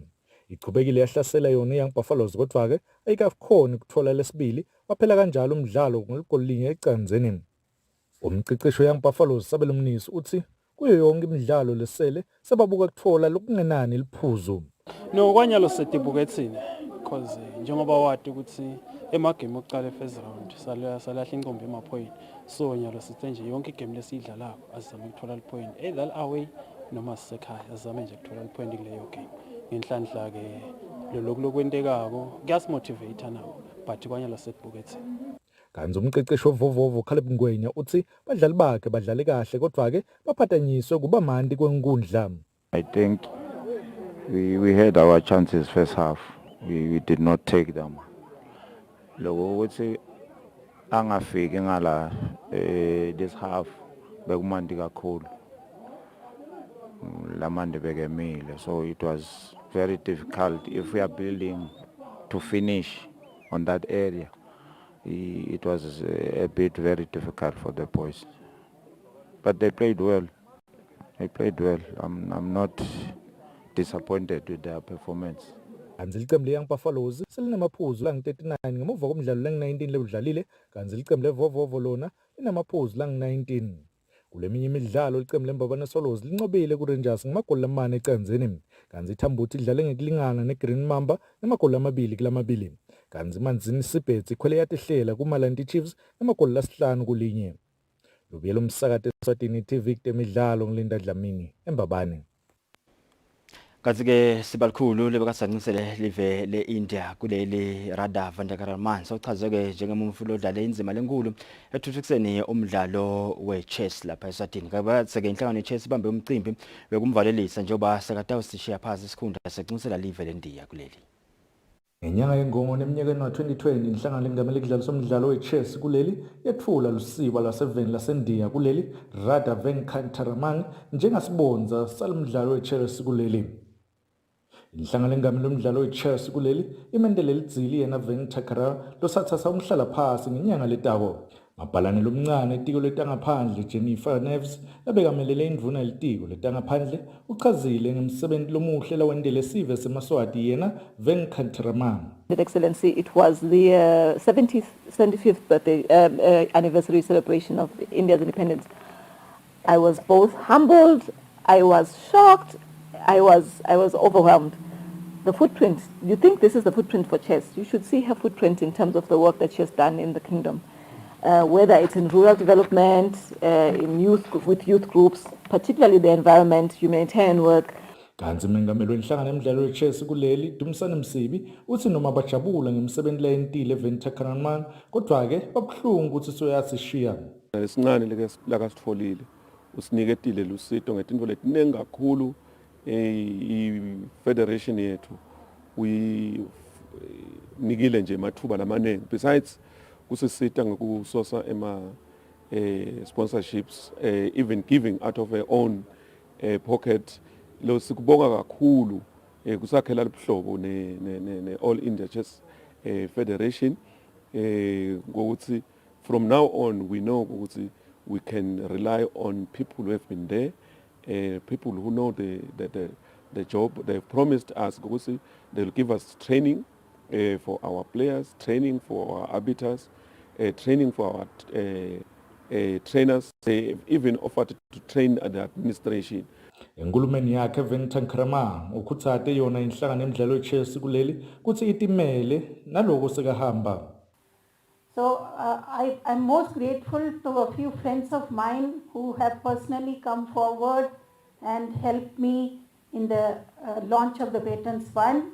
Iqhubekile yahlasela yona iYoung Buffaloes kodwa-ke ayikakhoni ukuthola lesibili waphela kanjalo umdlalo ngoligoli linye ecanzeni. Umqeqeshi weYoung Buffaloes Sabelo Mnisi uthi kuyo yonke imidlalo lesele sebabuka kuthola lokungenani liphuzu. No, kwanyalo setibuka ethini because njengoba wadi ukuthi emagame okuqala first round salahla inqombe emaphoyini, so nyalo sithi nje yonke igame lesiyidlalayo asizame ukuthola ipoint either away noma sisekhaya asizame nje ukuthola ipoint kuleyo game. Ngenhlanhla ke lokwentekako kuyasimotivate nawo but kwanyalo setibuka ethini. Kanzi umqeqeshi ovovovo Caleb Ngwenya uthi badlali bakhe badlale kahle kodwa-ke baphathanyiswe kuba mandi kwenkundla. I think we had our chances first half. We did not take them. Loko ukuthi angafiki ngala this half bekumandi kakhulu. Lamande bekemile, so it was very difficult if we are building to finish on that area. It was a bit very difficult for the boys, but they played well. I'm not disappointed with their performance. Kanzi iqembu leYoung Buffaloes selinamaphuzu langu-39 ngemuva komdlalo langu-19 lewudlalile, kanzi iqembu levovovo lona linamaphuzu langu-19. Kuleminye imidlalo iqembu leMbabane Swallows linqobile kuRangers ngamagoli amane ecanzeni, kanzi iThambuthi idlale ngekulingana neGreen Mamba ngamagoli amabili kulamabili. Kanzi iManzini Sibets ikhwele yatehlela kuMalandi Chiefs ngamagoli lasihlanu kulinye. Lubiyela umsakazo Eswatini TV kutemidlalo ngilinda Dlamini eMbabane. Kazi-ke sibalikhulu lebekasancisele live le-India kuleli Radha Vandakaraman sokuchaze-ke njengemumfulo odlale inzima lenkulu ethuthukiseni umdlalo we-chess lapha eSwatini. Kabathi-ke inhlangano ye-chess ibambe umcimbi wekumvalelisa njengoba sekatawusishiya phasi isikhundla sekuncisela live le-India kuleli. Ngenyanga yengongo neminyakeni wa-2020 inhlangano lengamele kudlaliswa umdlalo we-chess kuleli yethula lusiba lwaseveni laseNdiya kuleli Radha Venkataraman njengasibonza salomdlalo we-chess kuleli. Inhlangano lengamele umdlalo we-chess kuleli imendele lidzili yena Venkataraman losathatha umhlala phasi ngenyanga letako. Mabhalane lomncane etiko letangaphandle Jennifer Neves labekamelele indvuna yelitiko letangaphandle uchazile ngemsebenti lomuhle lawendele sive seMaswati yena Venkataraman. Excellency, it was the 75th birthday anniversary celebration of India's independence. I was both humbled, I was shocked, I was overwhelmed. The footprint, you think this is the footprint for chess. You should see her footprint in terms of the work that she has done in the kingdom. Whether it's in rural development, in with youth groups, particularly the environment, humanitarian work. Kanzi mengameli wenhlangano emidlalo we-chess kuleli Dumisani Msibi uthi noma bajabula ngemsebenzi layentile Venkataraman kodwa-ke babuhlungu ukuthi soyasishiya. Lesincane lakasitfolile usiniketile lusito ngetinto letiningi kakhulu i-federation yethu uyinikile nje mathuba lamanengi. Besides kusisita ngokusosa sponsorships, even giving out of her own pocket. Lo sikubonga kakhulu kusakhela luhlobo ne All India Chess Federation ngokuthi from now on we know ukuthi we can rely on people who have been there, people who know the job. They've promised us ukuthi they'll give us training for our players, training for our arbiters, training for our trainers. They even offered to train the administration. Enkulumeni yakhe Venkataraman ukhutsate yona inhlangano emidlalo we-chess kuleli kuthi itimele naloko sekahamba. So I'm most grateful to a few friends of mine who have personally come forward and helped me in the launch of the Patents Fund.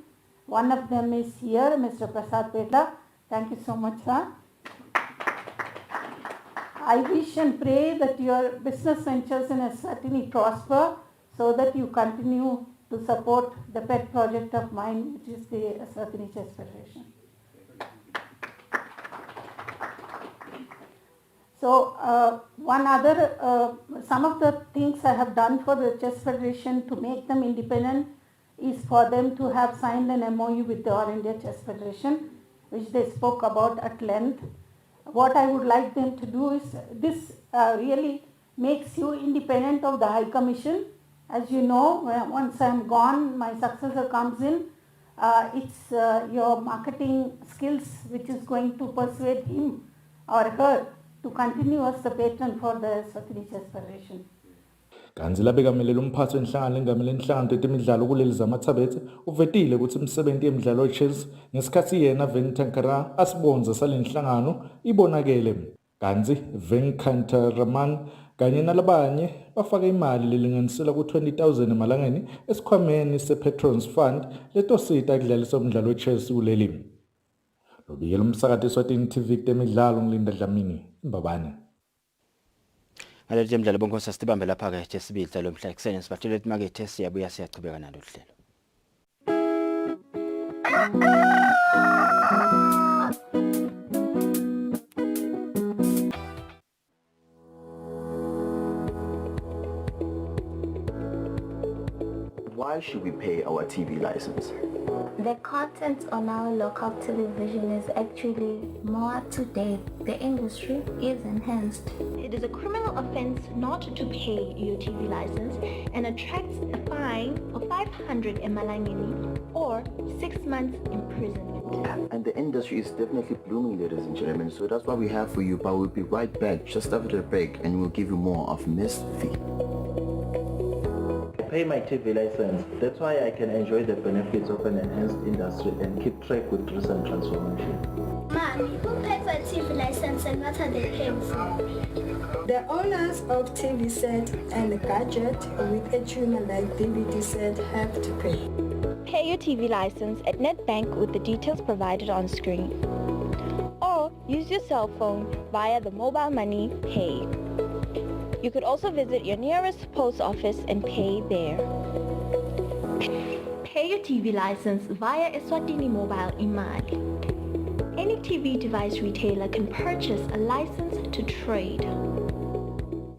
One of them is here, Mr. Prasad Petla. Thank you so much, sir. I wish and pray that your business ventures in Eswatini prosper so that you continue to support the pet project of mine, which is the Eswatini Chess Federation. So one other, some of the things I have done for the Chess Federation to make them independent is for them to have signed an MOU with the All India Chess Federation. which they spoke about at length. What I would like them to do is this really makes you independent of the High Commission. As you know, once I'm gone, my successor comes in. It's your marketing skills which is going to persuade him or her to continue as the patron for the Eswatini Chess Federation. Kanzi labekamelele umphathi wenhlangano engamele inhlangano yetemidlalo kuleli zamathabethe uvetile ukuthi imisebenzi yemidlalo ye-chess ngesikhathi yena Venkatankara asibonza salenhlangano ibonakele. Kanzi Venkataraman kanye nalabanye bafaka imali lelinganisela ku-20,000 emalangeni esikhwameni se-Patrons Fund letosita ekudlalisa umdlalo we-chess kuleli. Lobikela umsakathi Eswatini TV kutemidlalo ngilinda Dlamini Mbabane. Ngaleli mdlalo bonke sibambe lapha ke sesibili hlelo mhla ekseni sibatshela ukuthi makethe siyabuya siyachubeka nalo hlelo. Why should we pay our TV license? The content on our local television is actually more up to date. The industry is enhanced. It is a criminal offense not to pay your TV license and attracts a fine of 500 emalangeni or 6 months imprisonment. And the industry is definitely blooming, ladies and gentlemen. So that's what we have for you, but we'll be right back just after the break and we'll give you more of Miss V. Pay my TV license. That's why I can enjoy the benefits of an enhanced industry and keep track with recent transformation. Mommy, who pays for a TV license and what are they paying for? The owners of TV set and a gadget with a tuner like DVD set have to pay. Pay your TV license at NetBank with the details provided on screen. Or use your cell phone via the mobile money pay. You could also visit your nearest post office and pay there. Pay your TV license via Eswatini Mobile Imali. Any TV device retailer can purchase a license to trade.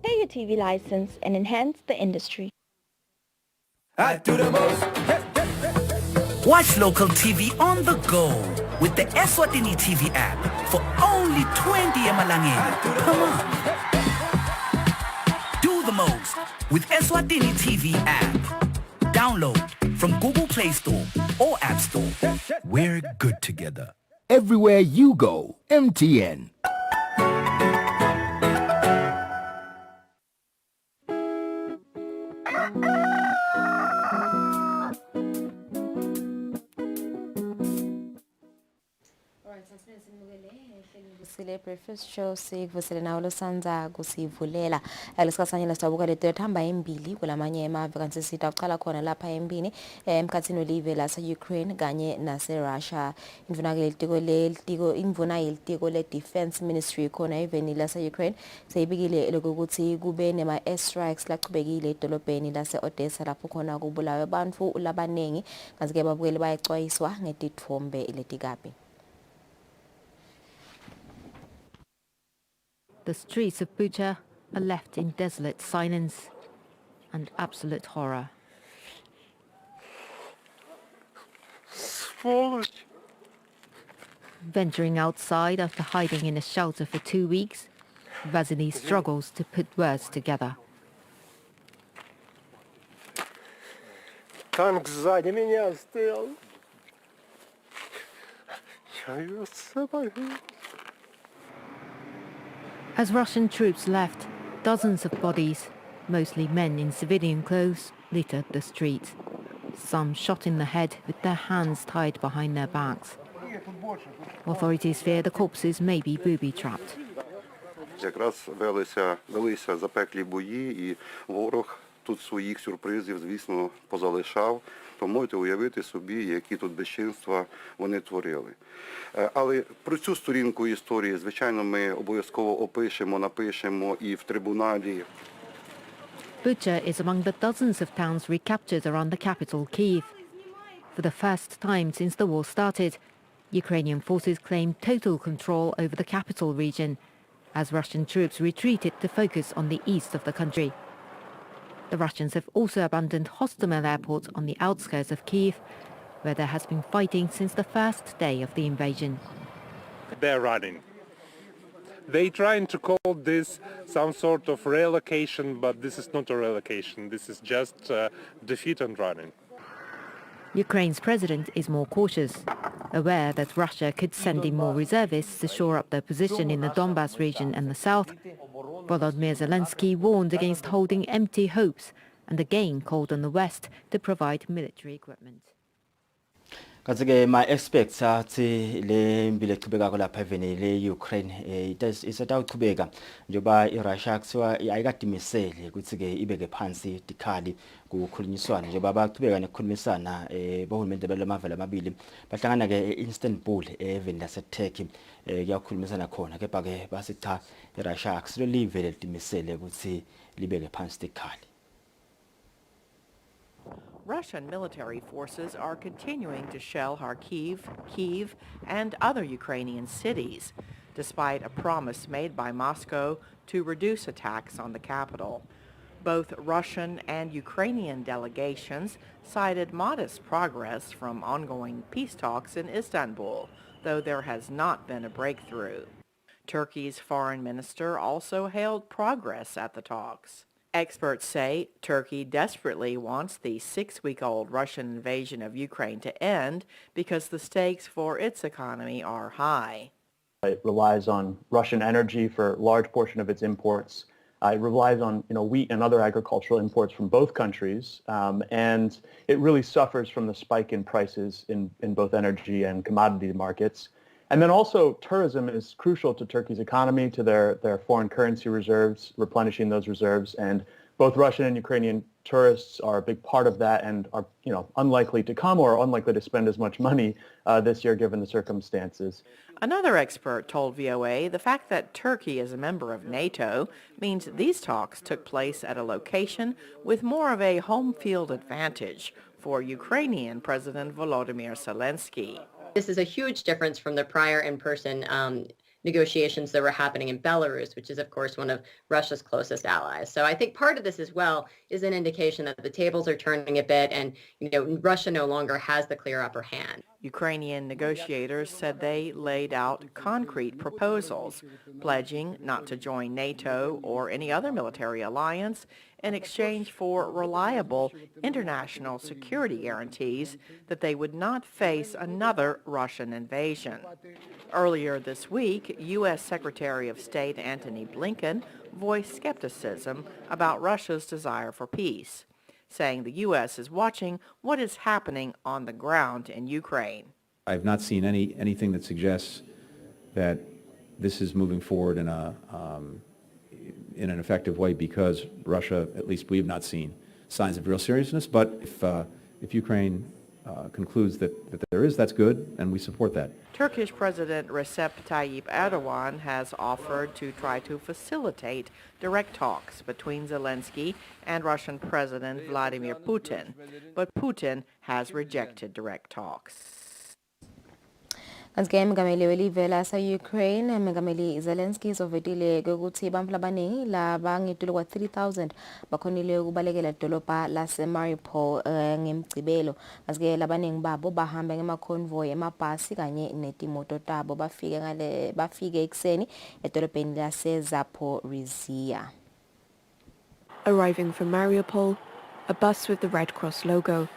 Pay your TV license and enhance the industry. I do the most. Watch local TV on the go with the Eswatini TV app for only 20 emalangeni per month. Do the most with Eswatini TV app. Download from Google Play Store or App Store. We're good together. Everywhere you go, MTN. Kusile breakfast show sikuvusele nawo losanza kusivulela lesikhathanyela sitabuka le hamba embili kulamanye emave kanti sita uqala khona lapha embini emkhathini olive la Ukraine kanye nase Russia imvuna yelitiko le defense ministry khona even la Ukraine seyibikile lokuthi kube nema air strikes lachubekile edolobheni lase Odessa lapho khona kubulawe abantu labanengi kanti ke babukeli bayacwayiswa ngetithombe letikapi. The streets of Bucha are left in desolate silence and absolute horror. Venturing outside after hiding in a shelter for 2 weeks, Vasily struggles to put words together. Танк сзади меня стоял. Я ее собою. As Russian troops left, dozens of bodies, mostly men in civilian clothes, littered the streets. Some shot in the head with their hands tied behind their backs. Authorities fear the corpses may be booby-trapped. Якраз велися запеклі бої, і ворог тут своїх сюрпризів, звісно, позалишав. То можете уявити собі, які тут безчинства вони творили. Але про цю сторінку історії, звичайно, ми обов'язково опишемо, напишемо і в трибуналі. Bucha is among the dozens of towns recaptured around the capital, Kyiv. For the first time since the war started, Ukrainian forces claimed total control over the capital region, as Russian troops retreated to focus on the east of the country. The Russians have also abandoned Hostomel airport on the outskirts of Kyiv, where there has been fighting since the first day of the invasion. They're running. They're trying to call this some sort of relocation, but this is not a relocation. This is just defeat and running. Ukraine's president is more cautious, aware that Russia could send in more reservists to shore up their position in the Donbas region and the south. Volodymyr Zelensky warned against holding empty hopes and again called on the West to provide military equipment. Kazi-ke ma-experts athi le mbili echubekako lapha eveni le-Ukraine isatawuchubeka njengoba i-Russia kuthiwa ayikadimisele ukuthi-ke ibeke phansi dikhali kukhulunyiswana njengoba bachubeka nekukhulumisana bohulumende balamavela amabili bahlangana-ke e-Istanbul eveni lase-Turkey kuyakhulumisana khona kepha-ke basithi cha i-Russia akusilo live lelidimisele ukuthi libeke phansi dikhali. Russian military forces are continuing to shell Kharkiv, Kyiv, and other Ukrainian cities, despite a promise made by Moscow to reduce attacks on the capital. Both Russian and Ukrainian delegations cited modest progress from ongoing peace talks in Istanbul, though there has not been a breakthrough. Turkey's foreign minister also hailed progress at the talks. Experts say Turkey desperately wants the 6-week-old Russian invasion of Ukraine to end because the stakes for its economy are high. It relies on Russian energy for a large portion of its imports. It relies on wheat and other agricultural imports from both countries, and it really suffers from the spike in prices in both energy and commodity markets. And then also tourism is crucial to Turkey's economy, to their foreign currency reserves, replenishing those reserves. And both Russian and Ukrainian tourists are a big part of that and are unlikely to come or unlikely to spend as much money this year given the circumstances. Another expert told VOA the fact that Turkey is a member of NATO means these talks took place at a location with more of a home field advantage for Ukrainian President Volodymyr Zelensky. This is a huge difference from the prior in-person negotiations that were happening in Belarus, which is, of course, one of Russia's closest allies. So I think part of this as well is an indication that the tables are turning a bit and, Russia no longer has the clear upper hand. Ukrainian negotiators said they laid out concrete proposals, pledging not to join NATO or any other military alliance in exchange for reliable international security guarantees that they would not face another Russian invasion. Earlier this week, U.S. Secretary of State Antony Blinken voiced skepticism about Russia's desire for peace, saying the U.S. is watching what is happening on the ground in Ukraine. I've not seen anything that suggests that this is moving forward in an effective way because Russia, at least we have not seen signs of real seriousness. But if Ukraine concludes that there is, that's good, and we support that. Turkish President Recep Tayyip Erdogan has offered to try to facilitate direct talks between Zelensky and Russian President Vladimir Putin, but Putin has rejected direct talks. Kanti-ke umengameli welive lase-Ukraine umengameli Zelensky uzovetile ukuthi abantu abaningi labangitulu kwa 3,000 bakhonile ukubalekela idolobha lase-Mariupol ngemgcibelo. Kanti-ke labaningi babo bahamba ngema-convoy emabhasi kanye netimoto tabo bafike ekuseni edolobheni lase-Zaporizhia. Arriving from Mariupol, a bus with the Red Cross logo,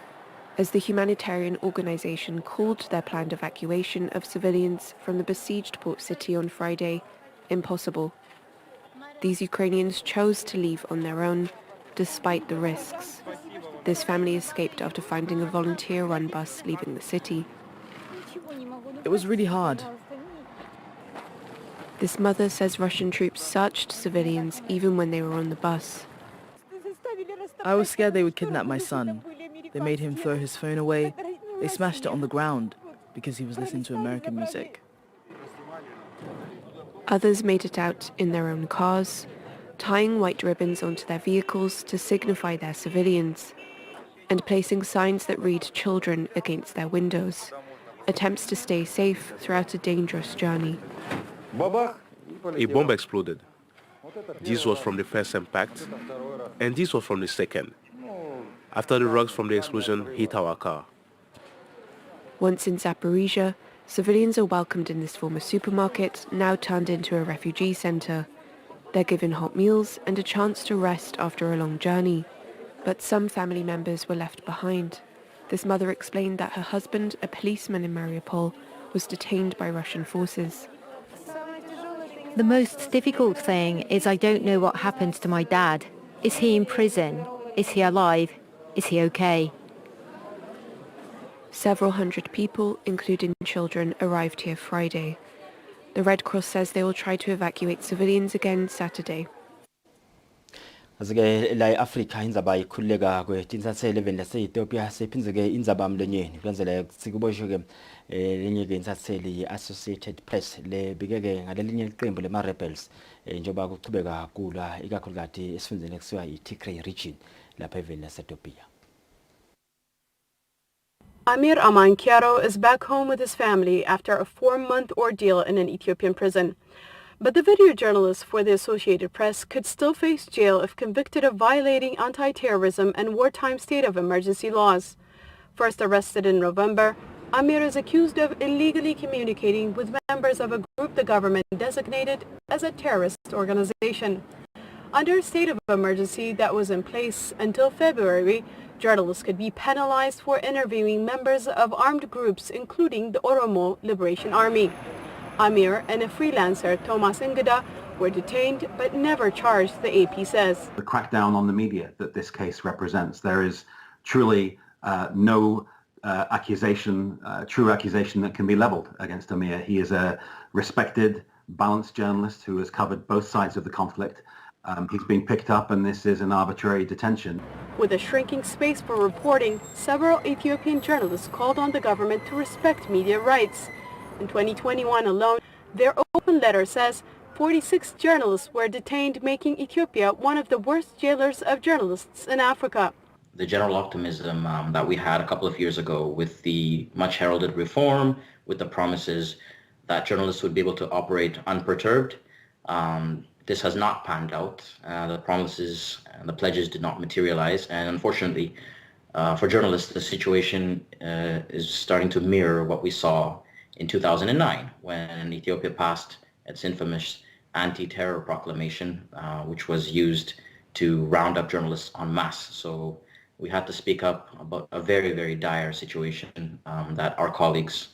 as the humanitarian organization called their planned evacuation of civilians from the besieged port city on Friday impossible. These Ukrainians chose to leave on their own, despite the risks. This family escaped after finding a volunteer-run bus leaving the city. It was really hard. This mother says Russian troops searched civilians even when they were on the bus. I was scared they would kidnap my son. They made him throw his phone away. They smashed it on the ground because he was listening to American music. Others made it out in their own cars, tying white ribbons onto their vehicles to signify they're civilians, and placing signs that read children against their windows, attempts to stay safe throughout a dangerous journey. A bomb exploded. This was from the first impact, and this was from the second, after the rocks from the explosion hit our car. Once in Zaporizhia, Civilians are welcomed in this former supermarket, now turned into a refugee centre. They're given hot meals and a chance to rest after a long journey. But some family members were left behind. This mother explained that her husband, a policeman in Mariupol, was detained by Russian forces. The most difficult thing is I don't know what happened to my dad. Is he in prison? Is he alive? Is he okay? Several hundred people, including children, arrived here Friday. The Red Cross says they will try to evacuate civilians again Saturday. Azike la eAfrica indzaba ikhuleka kwetinsathelo eveni lase-Ethiopia sephindze-ke indzabamlonyeni kulandzela sikuboshwe-ke lenye-ke insathelo ye-Associated Press lebike-ke ngalelinye liqembu lema-rebels njengoba kuchubeka kulwa ikakhulukati esifundeni ekuthiwa i-Tigray region lapha eveni lase-Ethiopia. Amir Amankiaro is back home with his family after a 4-month ordeal in an Ethiopian prison. But the video journalist for the Associated Press could still face jail if convicted of violating anti-terrorism and wartime state of emergency laws. First arrested in November, Amir is accused of illegally communicating with members of a group the government designated as a terrorist organization. Under a state of emergency that was in place until February, journalists could be penalized for interviewing members of armed groups, including the Oromo Liberation Army. Amir and a freelancer, Thomas Ingeda, were detained but never charged, the AP says. The crackdown on the media that this case represents, there is truly no true accusation that can be leveled against Amir. He is a respected, balanced journalist who has covered both sides of the conflict. He's been picked up and this is an arbitrary detention. With a shrinking space for reporting, several Ethiopian journalists called on the government to respect media rights. In 2021 alone, their open letter says 46 journalists were detained, making Ethiopia one of the worst jailers of journalists in Africa. The general optimism that we had a couple of years ago with the much heralded reform, with the promises that journalists would be able to operate unperturbed, this has not panned out. The promises and the pledges did not materialize, and unfortunately for journalists, the situation is starting to mirror what we saw in 2009 when Ethiopia passed its infamous anti-terror proclamation, which was used to round up journalists en masse. So we had to speak up about a very, very dire situation that our colleagues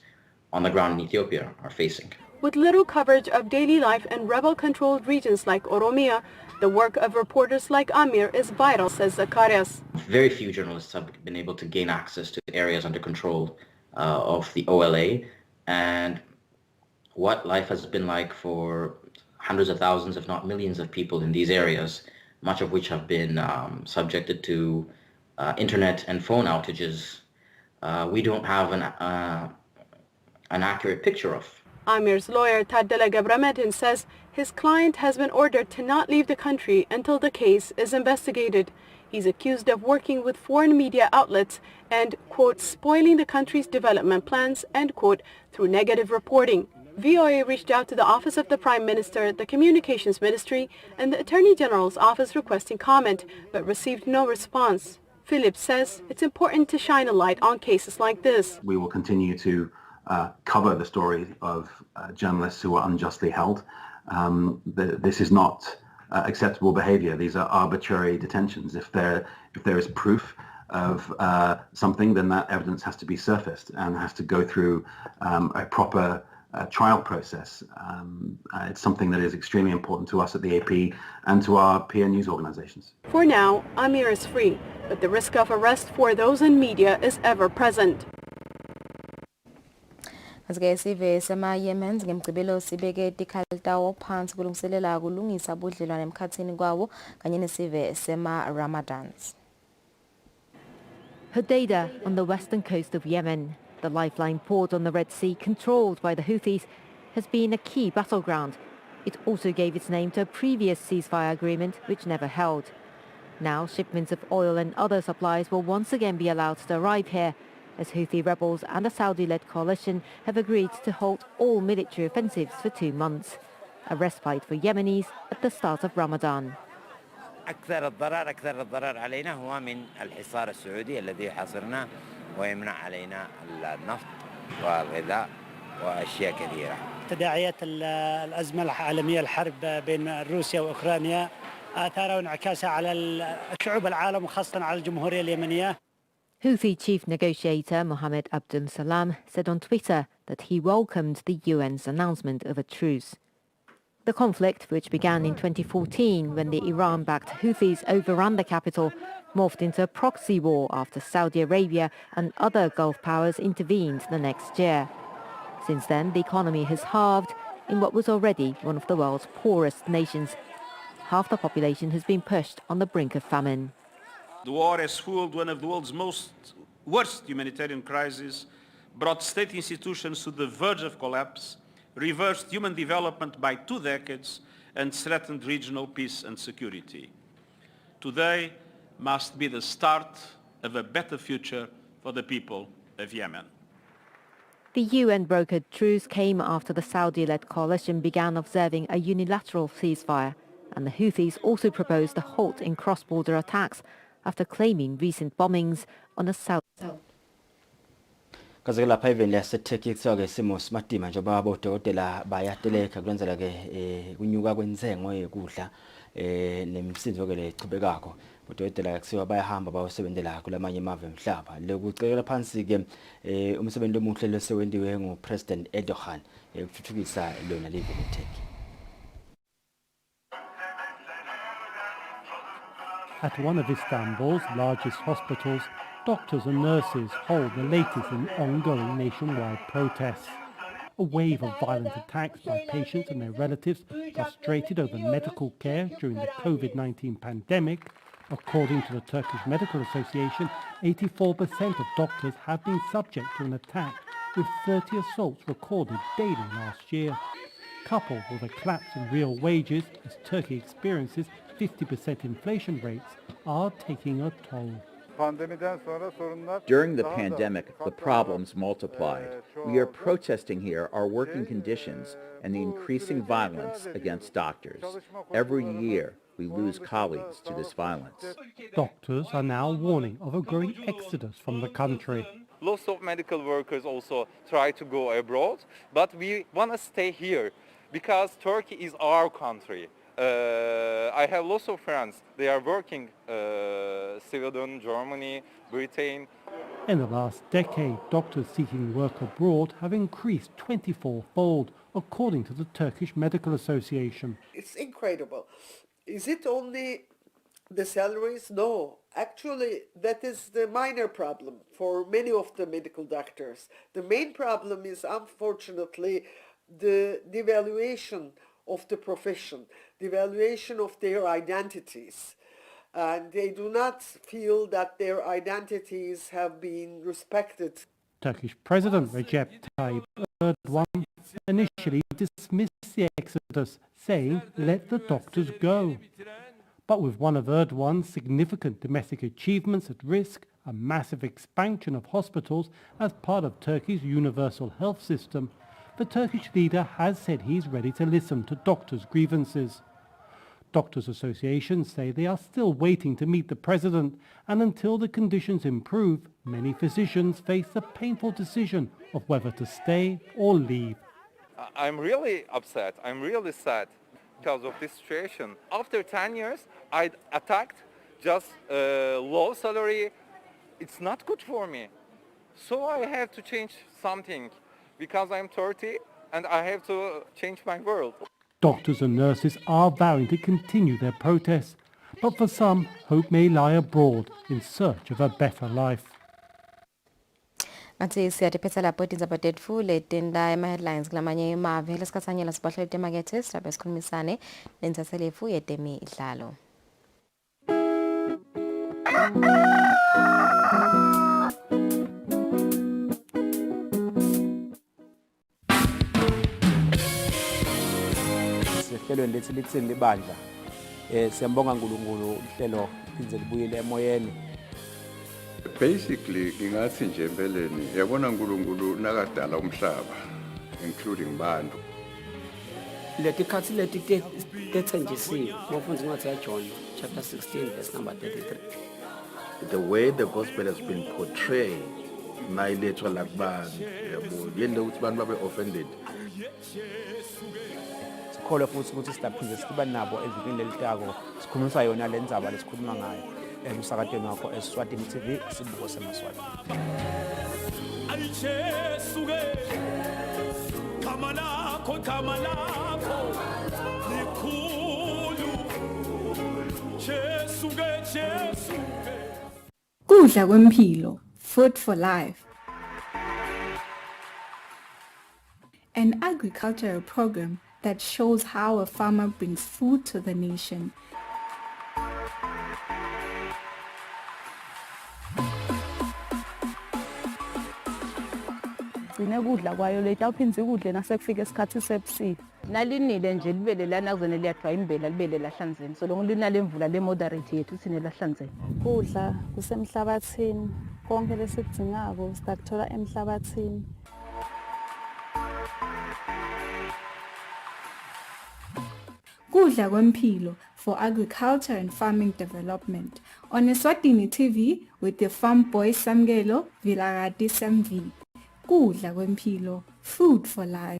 on the ground in Ethiopia are facing. With little coverage of daily life in rebel-controlled regions like Oromia, the work of reporters like Amir is vital, says Zacharias. Very few journalists have been able to gain access to areas under control of the OLA, and what life has been like for hundreds of thousands, if not millions of people in these areas, much of which have been subjected to internet and phone outages, we don't have an accurate picture of. Amir's lawyer, Taddala Gebramedin, says his client has been ordered to not leave the country until the case is investigated. He's accused of working with foreign media outlets and, quote, spoiling the country's development plans, end quote, through negative reporting. VOA reached out to the Office of the Prime Minister, the Communications Ministry, and the Attorney General's office requesting comment, but received no response. Phillips says it's important to shine a light on cases like this. We will continue to cover the story of journalists who are unjustly held. This is not acceptable behavior. These are arbitrary detentions. If there is proof of something, then that evidence has to be surfaced and has to go through a proper trial process. It's something that is extremely important to us at the AP and to our peer news organizations. For now, Amir is free, but the risk of arrest for those in media is ever present. Asike sive sema Yemen ngemgcibelo sibeke tikhalta ophansi kulungiselela kulungisa budlelwane emkhathini kwawo kanye nesive sema Ramadans. Hodeidah on the western coast of Yemen, the lifeline port on the Red Sea controlled by the Houthis, has been a key battleground. It also gave its name to a previous ceasefire agreement which never held. Now shipments of oil and other supplies will once again be allowed to arrive here, as Houthi rebels and a Saudi-led coalition have agreed to halt all military offensives for 2 months, a respite for Yemenis at the start of Ramadan. أكثر الضرر علينا هو من الحصار السعودي الذي يحاصرنا ويمنع علينا النفط والغذاء وأشياء كثيرة. تداعيات الأزمة العالمية الحرب بين روسيا وأوكرانيا آثارها وانعكاسها على شعوب العالم وخاصة على الجمهورية اليمنية. Houthi chief negotiator Mohammed Abdul Salam said on Twitter that he welcomed the UN's announcement of a truce. The conflict, which began in 2014 when the Iran-backed Houthis overran the capital, morphed into a proxy war after Saudi Arabia and other Gulf powers intervened the next year. Since then, the economy has halved in what was already one of the world's poorest nations. Half the population has been pushed on the brink of famine. The war has fueled one of the world's worst humanitarian crises, brought state institutions to the verge of collapse, reversed human development by 2 decades, and threatened regional peace and security. Today must be the start of a better future for the people of Yemen. The UN-brokered truce came after the Saudi-led coalition began observing a unilateral ceasefire, and the Houthis also proposed a halt in cross-border attacks after claiming recent bombings on a south. Kaze lapha eveni yaseTurkey kuthiwa-ke isimo simatima njengoba abodokotela bayateleka kulenzela-ke kunyuka kwenzengo yekudla nemisindo-ke le echubekako. Odokotela kuthiwa bayahamba bayosebenzela kulamanye amave emhlaba. Lokucekela phansi-ke umsebenzi omuhle losewenziwe nguPresident Erdogan ukuthuthukisa lona leli leTurkey. At one of Istanbul's largest hospitals, doctors and nurses hold the latest in ongoing nationwide protests. A wave of violent attacks by patients and their relatives frustrated over medical care during the COVID-19 pandemic. According to the Turkish Medical Association, 84% of doctors have been subject to an attack, with 30 assaults recorded daily last year. Coupled with a collapse in real wages as Turkey experiences 50% inflation rates, are taking a toll. During the pandemic, the problems multiplied. We are protesting here our working conditions and the increasing violence against doctors. Every year, we lose colleagues to this violence. Doctors are now warning of a growing exodus from the country. Lots of medical workers also try to go abroad, but we want to stay here because Turkey is our country. I have lots of friends. They are working Sweden, Germany, Britain. In the last decade, doctors seeking work abroad have increased 24-fold, according to the Turkish Medical Association. It's incredible. Is it only the salaries? No. Actually, that is the minor problem for many of the medical doctors. The main problem is, unfortunately, the devaluation of the profession, the devaluation of their identities. And they do not feel that their identities have been respected. Turkish President Recep Tayyip Erdogan initially dismissed the exodus, saying, "Let the doctors go." But with one of Erdogan's significant domestic achievements at risk, a massive expansion of hospitals as part of Turkey's universal health system, the Turkish leader has said he's ready to listen to doctors' grievances. Doctors' associations say they are still waiting to meet the president, and until the conditions improve, many physicians face the painful decision of whether to stay or leave. I'm really upset. I'm really sad because of this situation. After 10 years, I attacked just low salary. It's not good for me. So I have to change something because I'm 30 and I have to change my world. Doctors and nurses are vowing to continue their protests, but for some, hope may lie abroad in search of a better life. Ngathi siyatiphetha lapho tindzaba tetfu letinda ema-headlines kulamanye emave lesikhatsanyela sibahlele temakethe silabe sikhulumisane nentsaselefu yetemidlalo. Sehlelweni lethi lithini libandla siyambonga uNkulunkulu uhlelo liphindze libuyele emoyeni. Basically ngingathi nje empeleni yabona uNkulunkulu nakadala umhlaba including bantu. Letikhathi leti tethenjisiwe ngofundza incwadi yaJohn chapter 16 verse number 33. The way the gospel has been portrayed nayilethwa la kubani yabo yende ukuthi abantu babe offended. Sikholwa futhi ukuthi sidaphinde siba nabo evikini lelitako sikhulumisa yona le ndzaba lesikhuluma ngayo emsakatweni wakho Eswatini TV sibuko semaswati. Kudla kwempilo, food for life. An agricultural program that shows how a farmer brings food to the nation. Gcine kudla kwayo letawuphindze kudle nasekufika isikhathi sebusika. Nalinile nje libele lana kuzone liyathwa imbela libele lahlanzeni. So lonke linale mvula le moderate yethu sine lahlanzeni. Kudla kusemhlabathini, konke lesikudingako sitakuthola emhlabathini. Kudla kwempilo for agriculture and farming development on Eswatini TV with the farm boy Samgelo Vilagati Samvi. Kudla kwempilo, food for life.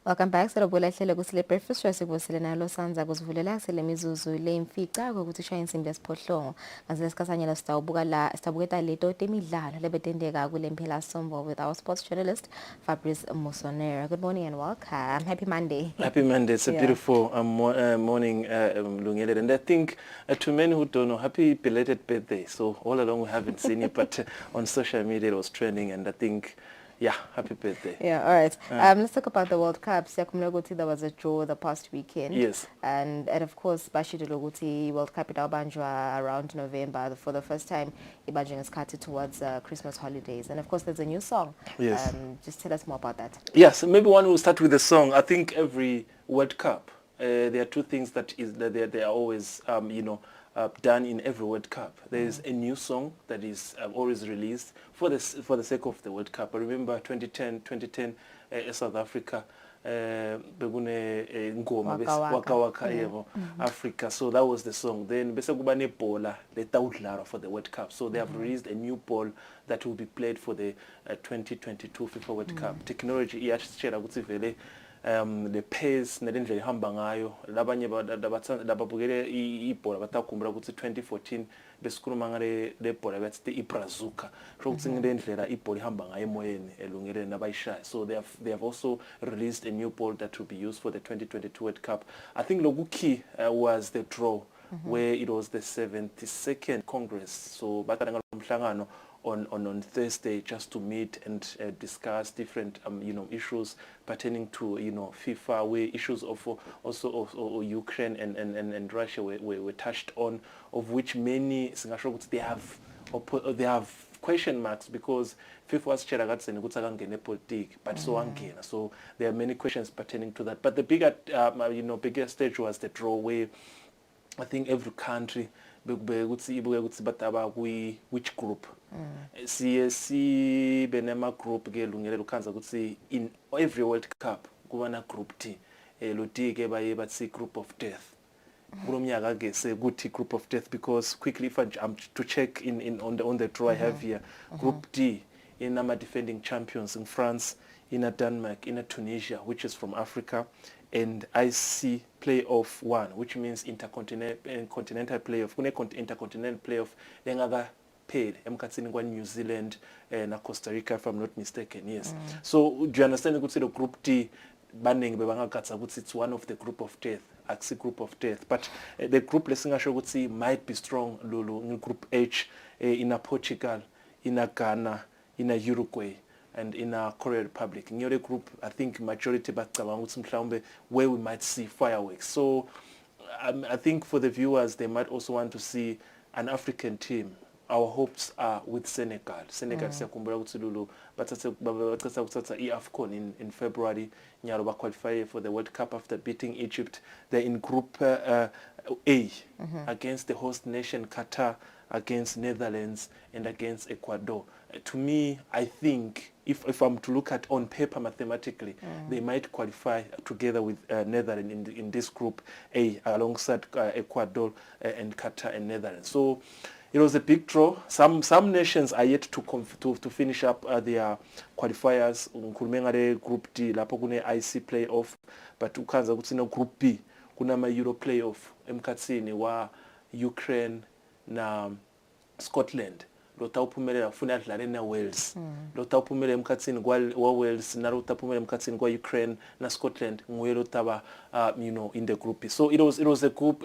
Welcome back. Sarabula hlelo kusile breakfast show sikubusile nalo sanza kusivulela sele mizuzu le imfica ukuthi shaya insimbi yesiphohlongo ngase sikasanyela sitawubuketa leto temidlalo lebetendeka kule mphela sombo with our sports journalist Fabrice Musonera. Good morning and welcome. Happy Monday. Happy Monday. It's a beautiful morning, Lungele. And I think to many who don't know, happy belated birthday. So all along we haven't seen it, but on social media it was trending, and I think yeah, happy birthday. Yeah, all right. Let's talk about the World Cup. Siyakumloguti, there was a draw the past weekend. Yes. And of course, Bashidi Loguti World Cup itabanjwa around November for the first time. Ibanjwa is cut towards Christmas holidays. And of course, there's a new song. Yes. Just tell us more about that. Yes, maybe one will start with the song. I think every World Cup, there are two things that they are always, done in every World Cup. There is a new song that is always released for the sake of the World Cup. I remember 2010 South Africa begune ngoma waka waka yebo Africa, so that was the song. Then bese kuba nebhola letawudlala for the World Cup, so they have released a new ball that will be played for the 2022 FIFA World Cup. Technology iyashitshela ukuthi vele the pace nelendlela ihamba ngayo labanye lababukele ibhola batakhumbula ukuthi 2014 besikhuluma ngale lebhola bathi ibrazuka ukuthi ngendlela ibhola ihamba ngayo emoyeni elungele nabayishaya. So they have also released a new ball that will be used for the 2022 World Cup. I think loku key was the draw where it was the 72nd Congress. So batanga umhlangano on Thursday just to meet and discuss different issues pertaining to FIFA, where issues of also of Ukraine and Russia were touched on, of which many they have question marks because FIFA was cheragatsen kutsakangene politique but so angena, so there are many questions pertaining to that. But the bigger stage was the draw, where I think every country which group CSC benema group ke lungele lukhanza ukuthi in every World Cup kubana group T lo D ke baye bathi group of death kulomnyaka ke sekuthi group of death, because quickly if I'm to check on the draw I have here, group D in ama defending champions in France, in Denmark, in Tunisia, which is from Africa, and IC playoff 1, which means intercontinental playoff. Intercontinental playoff lengaga paid emkhatsini kwa New Zealand na Costa Rica, if I'm not mistaken. Yes. So do you understand ukuthi the group D baningi bebangakatsa ukuthi it's one of the group of death, axi group of death, but the group lesingasho ukuthi might be strong lulu in group H, in Portugal, in Ghana, in Uruguay, and in Korea Republic. In your group, I think majority where we might see fireworks. So I think for the viewers, they might also want to see an African team our hopes are with Senegal. Senegal siyakumbula ukuthi Lulu bathatha kuthatha iAFCON in February nyalo ba qualify for the World Cup after beating Egypt. They're in Group A against the host nation Qatar, against Netherlands and against Ecuador. To me, I think if I'm to look at on paper mathematically, they might qualify together with Netherlands in this Group A alongside Ecuador and Qatar and Netherlands. So it was a big draw. Some nations are yet to finish up their qualifiers. Nkhulumengale Group D lapho kune IC playoff, but ukhanza ukuthi no Group B kunama Euro playoff emkhatsini wa Ukraine na Scotland. Lota uphumelela ufuna adlale na Wales. Lota uphumelela emkhatsini kwa Wales na lota uphumelela emkhatsini kwa Ukraine na Scotland nguye lotaba in the Group B. So it was a good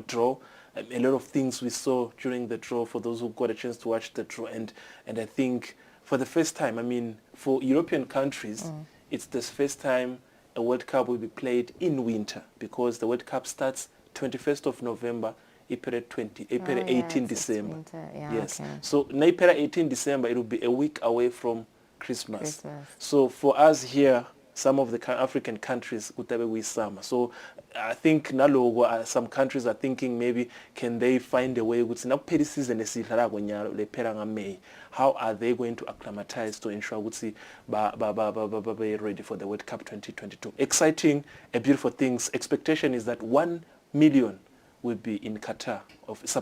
draw. A lot of things we saw during the draw for those who got a chance to watch the draw, and I think for the first time, I mean, for European countries, it's the first time a World Cup will be played in winter, because the World Cup starts 21st of November, April 18 December. Winter. Yeah, yes. okay. So April 18 December, it will be a week away from Christmas. So for us here, some of the African countries kutabe we summer. So I think nalo some countries are thinking maybe can they find a way ukuthi nakuphela season esihlala kwenyalo lephela ngaMay. How are they going to acclimatize to ensure ukuthi be ready for the World Cup 2022? Exciting, a beautiful things. Expectation is that 1 million will be in Qatar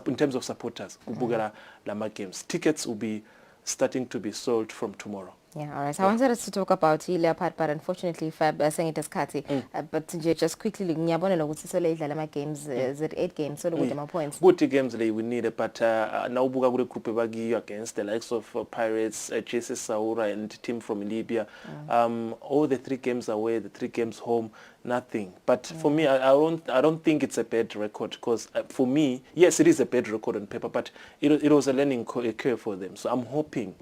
in terms of supporters. Kubugala Lama Games. Tickets will be starting to be sold from tomorrow. Yeah, all right. So I wanted us to talk about Leopard, but unfortunately, Fab saying it as Kati. But just quickly, ngiyabona ukuthi sole idlala ama games, is it 8 games? So look at my points. Good games we need it, but now buga kule group bagi against the likes of Pirates, JS Saoura and team from Libya. All the 3 games away, the 3 games home, nothing. But for me, I don't think it's a bad record, because for me, yes, it is a bad record on paper, but it was a learning curve for them. So I'm hoping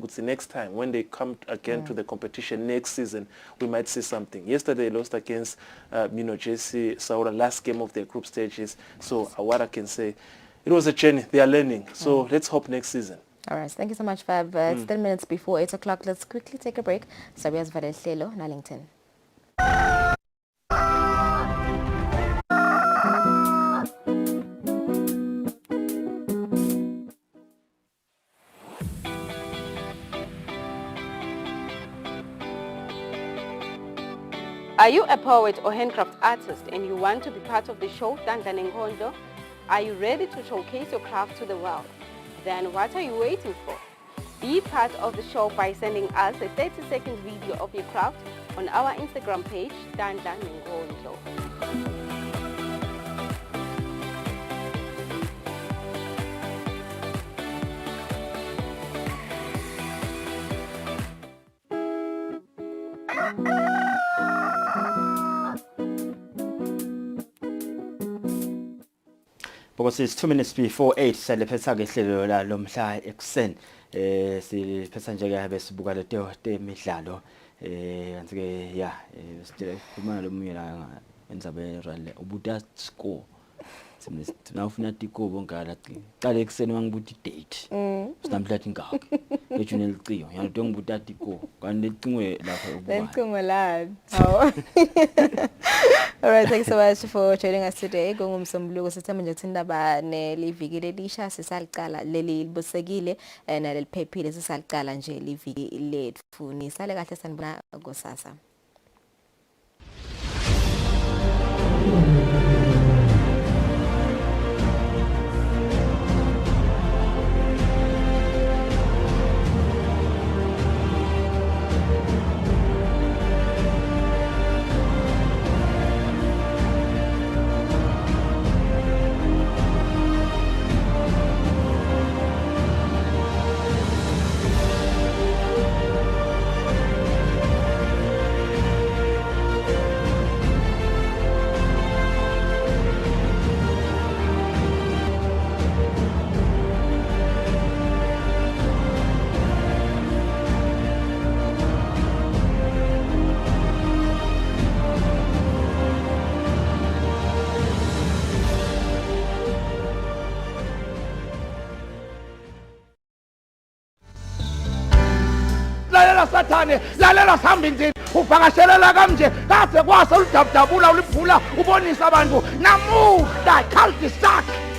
it's the next time when they come again to the competition next season, we might see something. Yesterday they lost against JC Saoura, last game of their group stages. So what I can say, it was a journey. They are learning. So let's hope next season. All right. Thank you so much, Fab. It's 10 minutes before 8 o'clock. Let's quickly take a break. Sabia's Valelelo, Nalington. Are you a poet or handcraft artist and you want to be part of the show Dandla Nengondo? Are you ready to showcase your craft to the world? Then what are you waiting for? Be part of the show by sending us a 30-second video of your craft on our Instagram page, Dandla Nengondo. Because it's 2 minutes before 8 salephetha ke hlelo la lomhla ekuseni siphetha nje ke besibuka le temidlalo kanti ke ya sithe khuluma lo munye la enzabe rally ubuta score Now ufuna tiko bonkala qala ekseni wangibuthi date sinamhlathi ngakho ejune liqiyo yanto ngibuthi tiko kanti licingwe lapha ukuba licingwe la All right, thanks so much for joining us today. Ngomsombuluko sithemba nje ukuthindaba neliviki lelisha sisaliqala leli libusekile naleliphephile sisaliqala nje liviki lethu nisale kahle sanibona ngosasa. usathane lalela sihambinzini uvakashelela kanje kade kwase uludabudabula uliphula ubonisa abantu namuhla cul-de-sac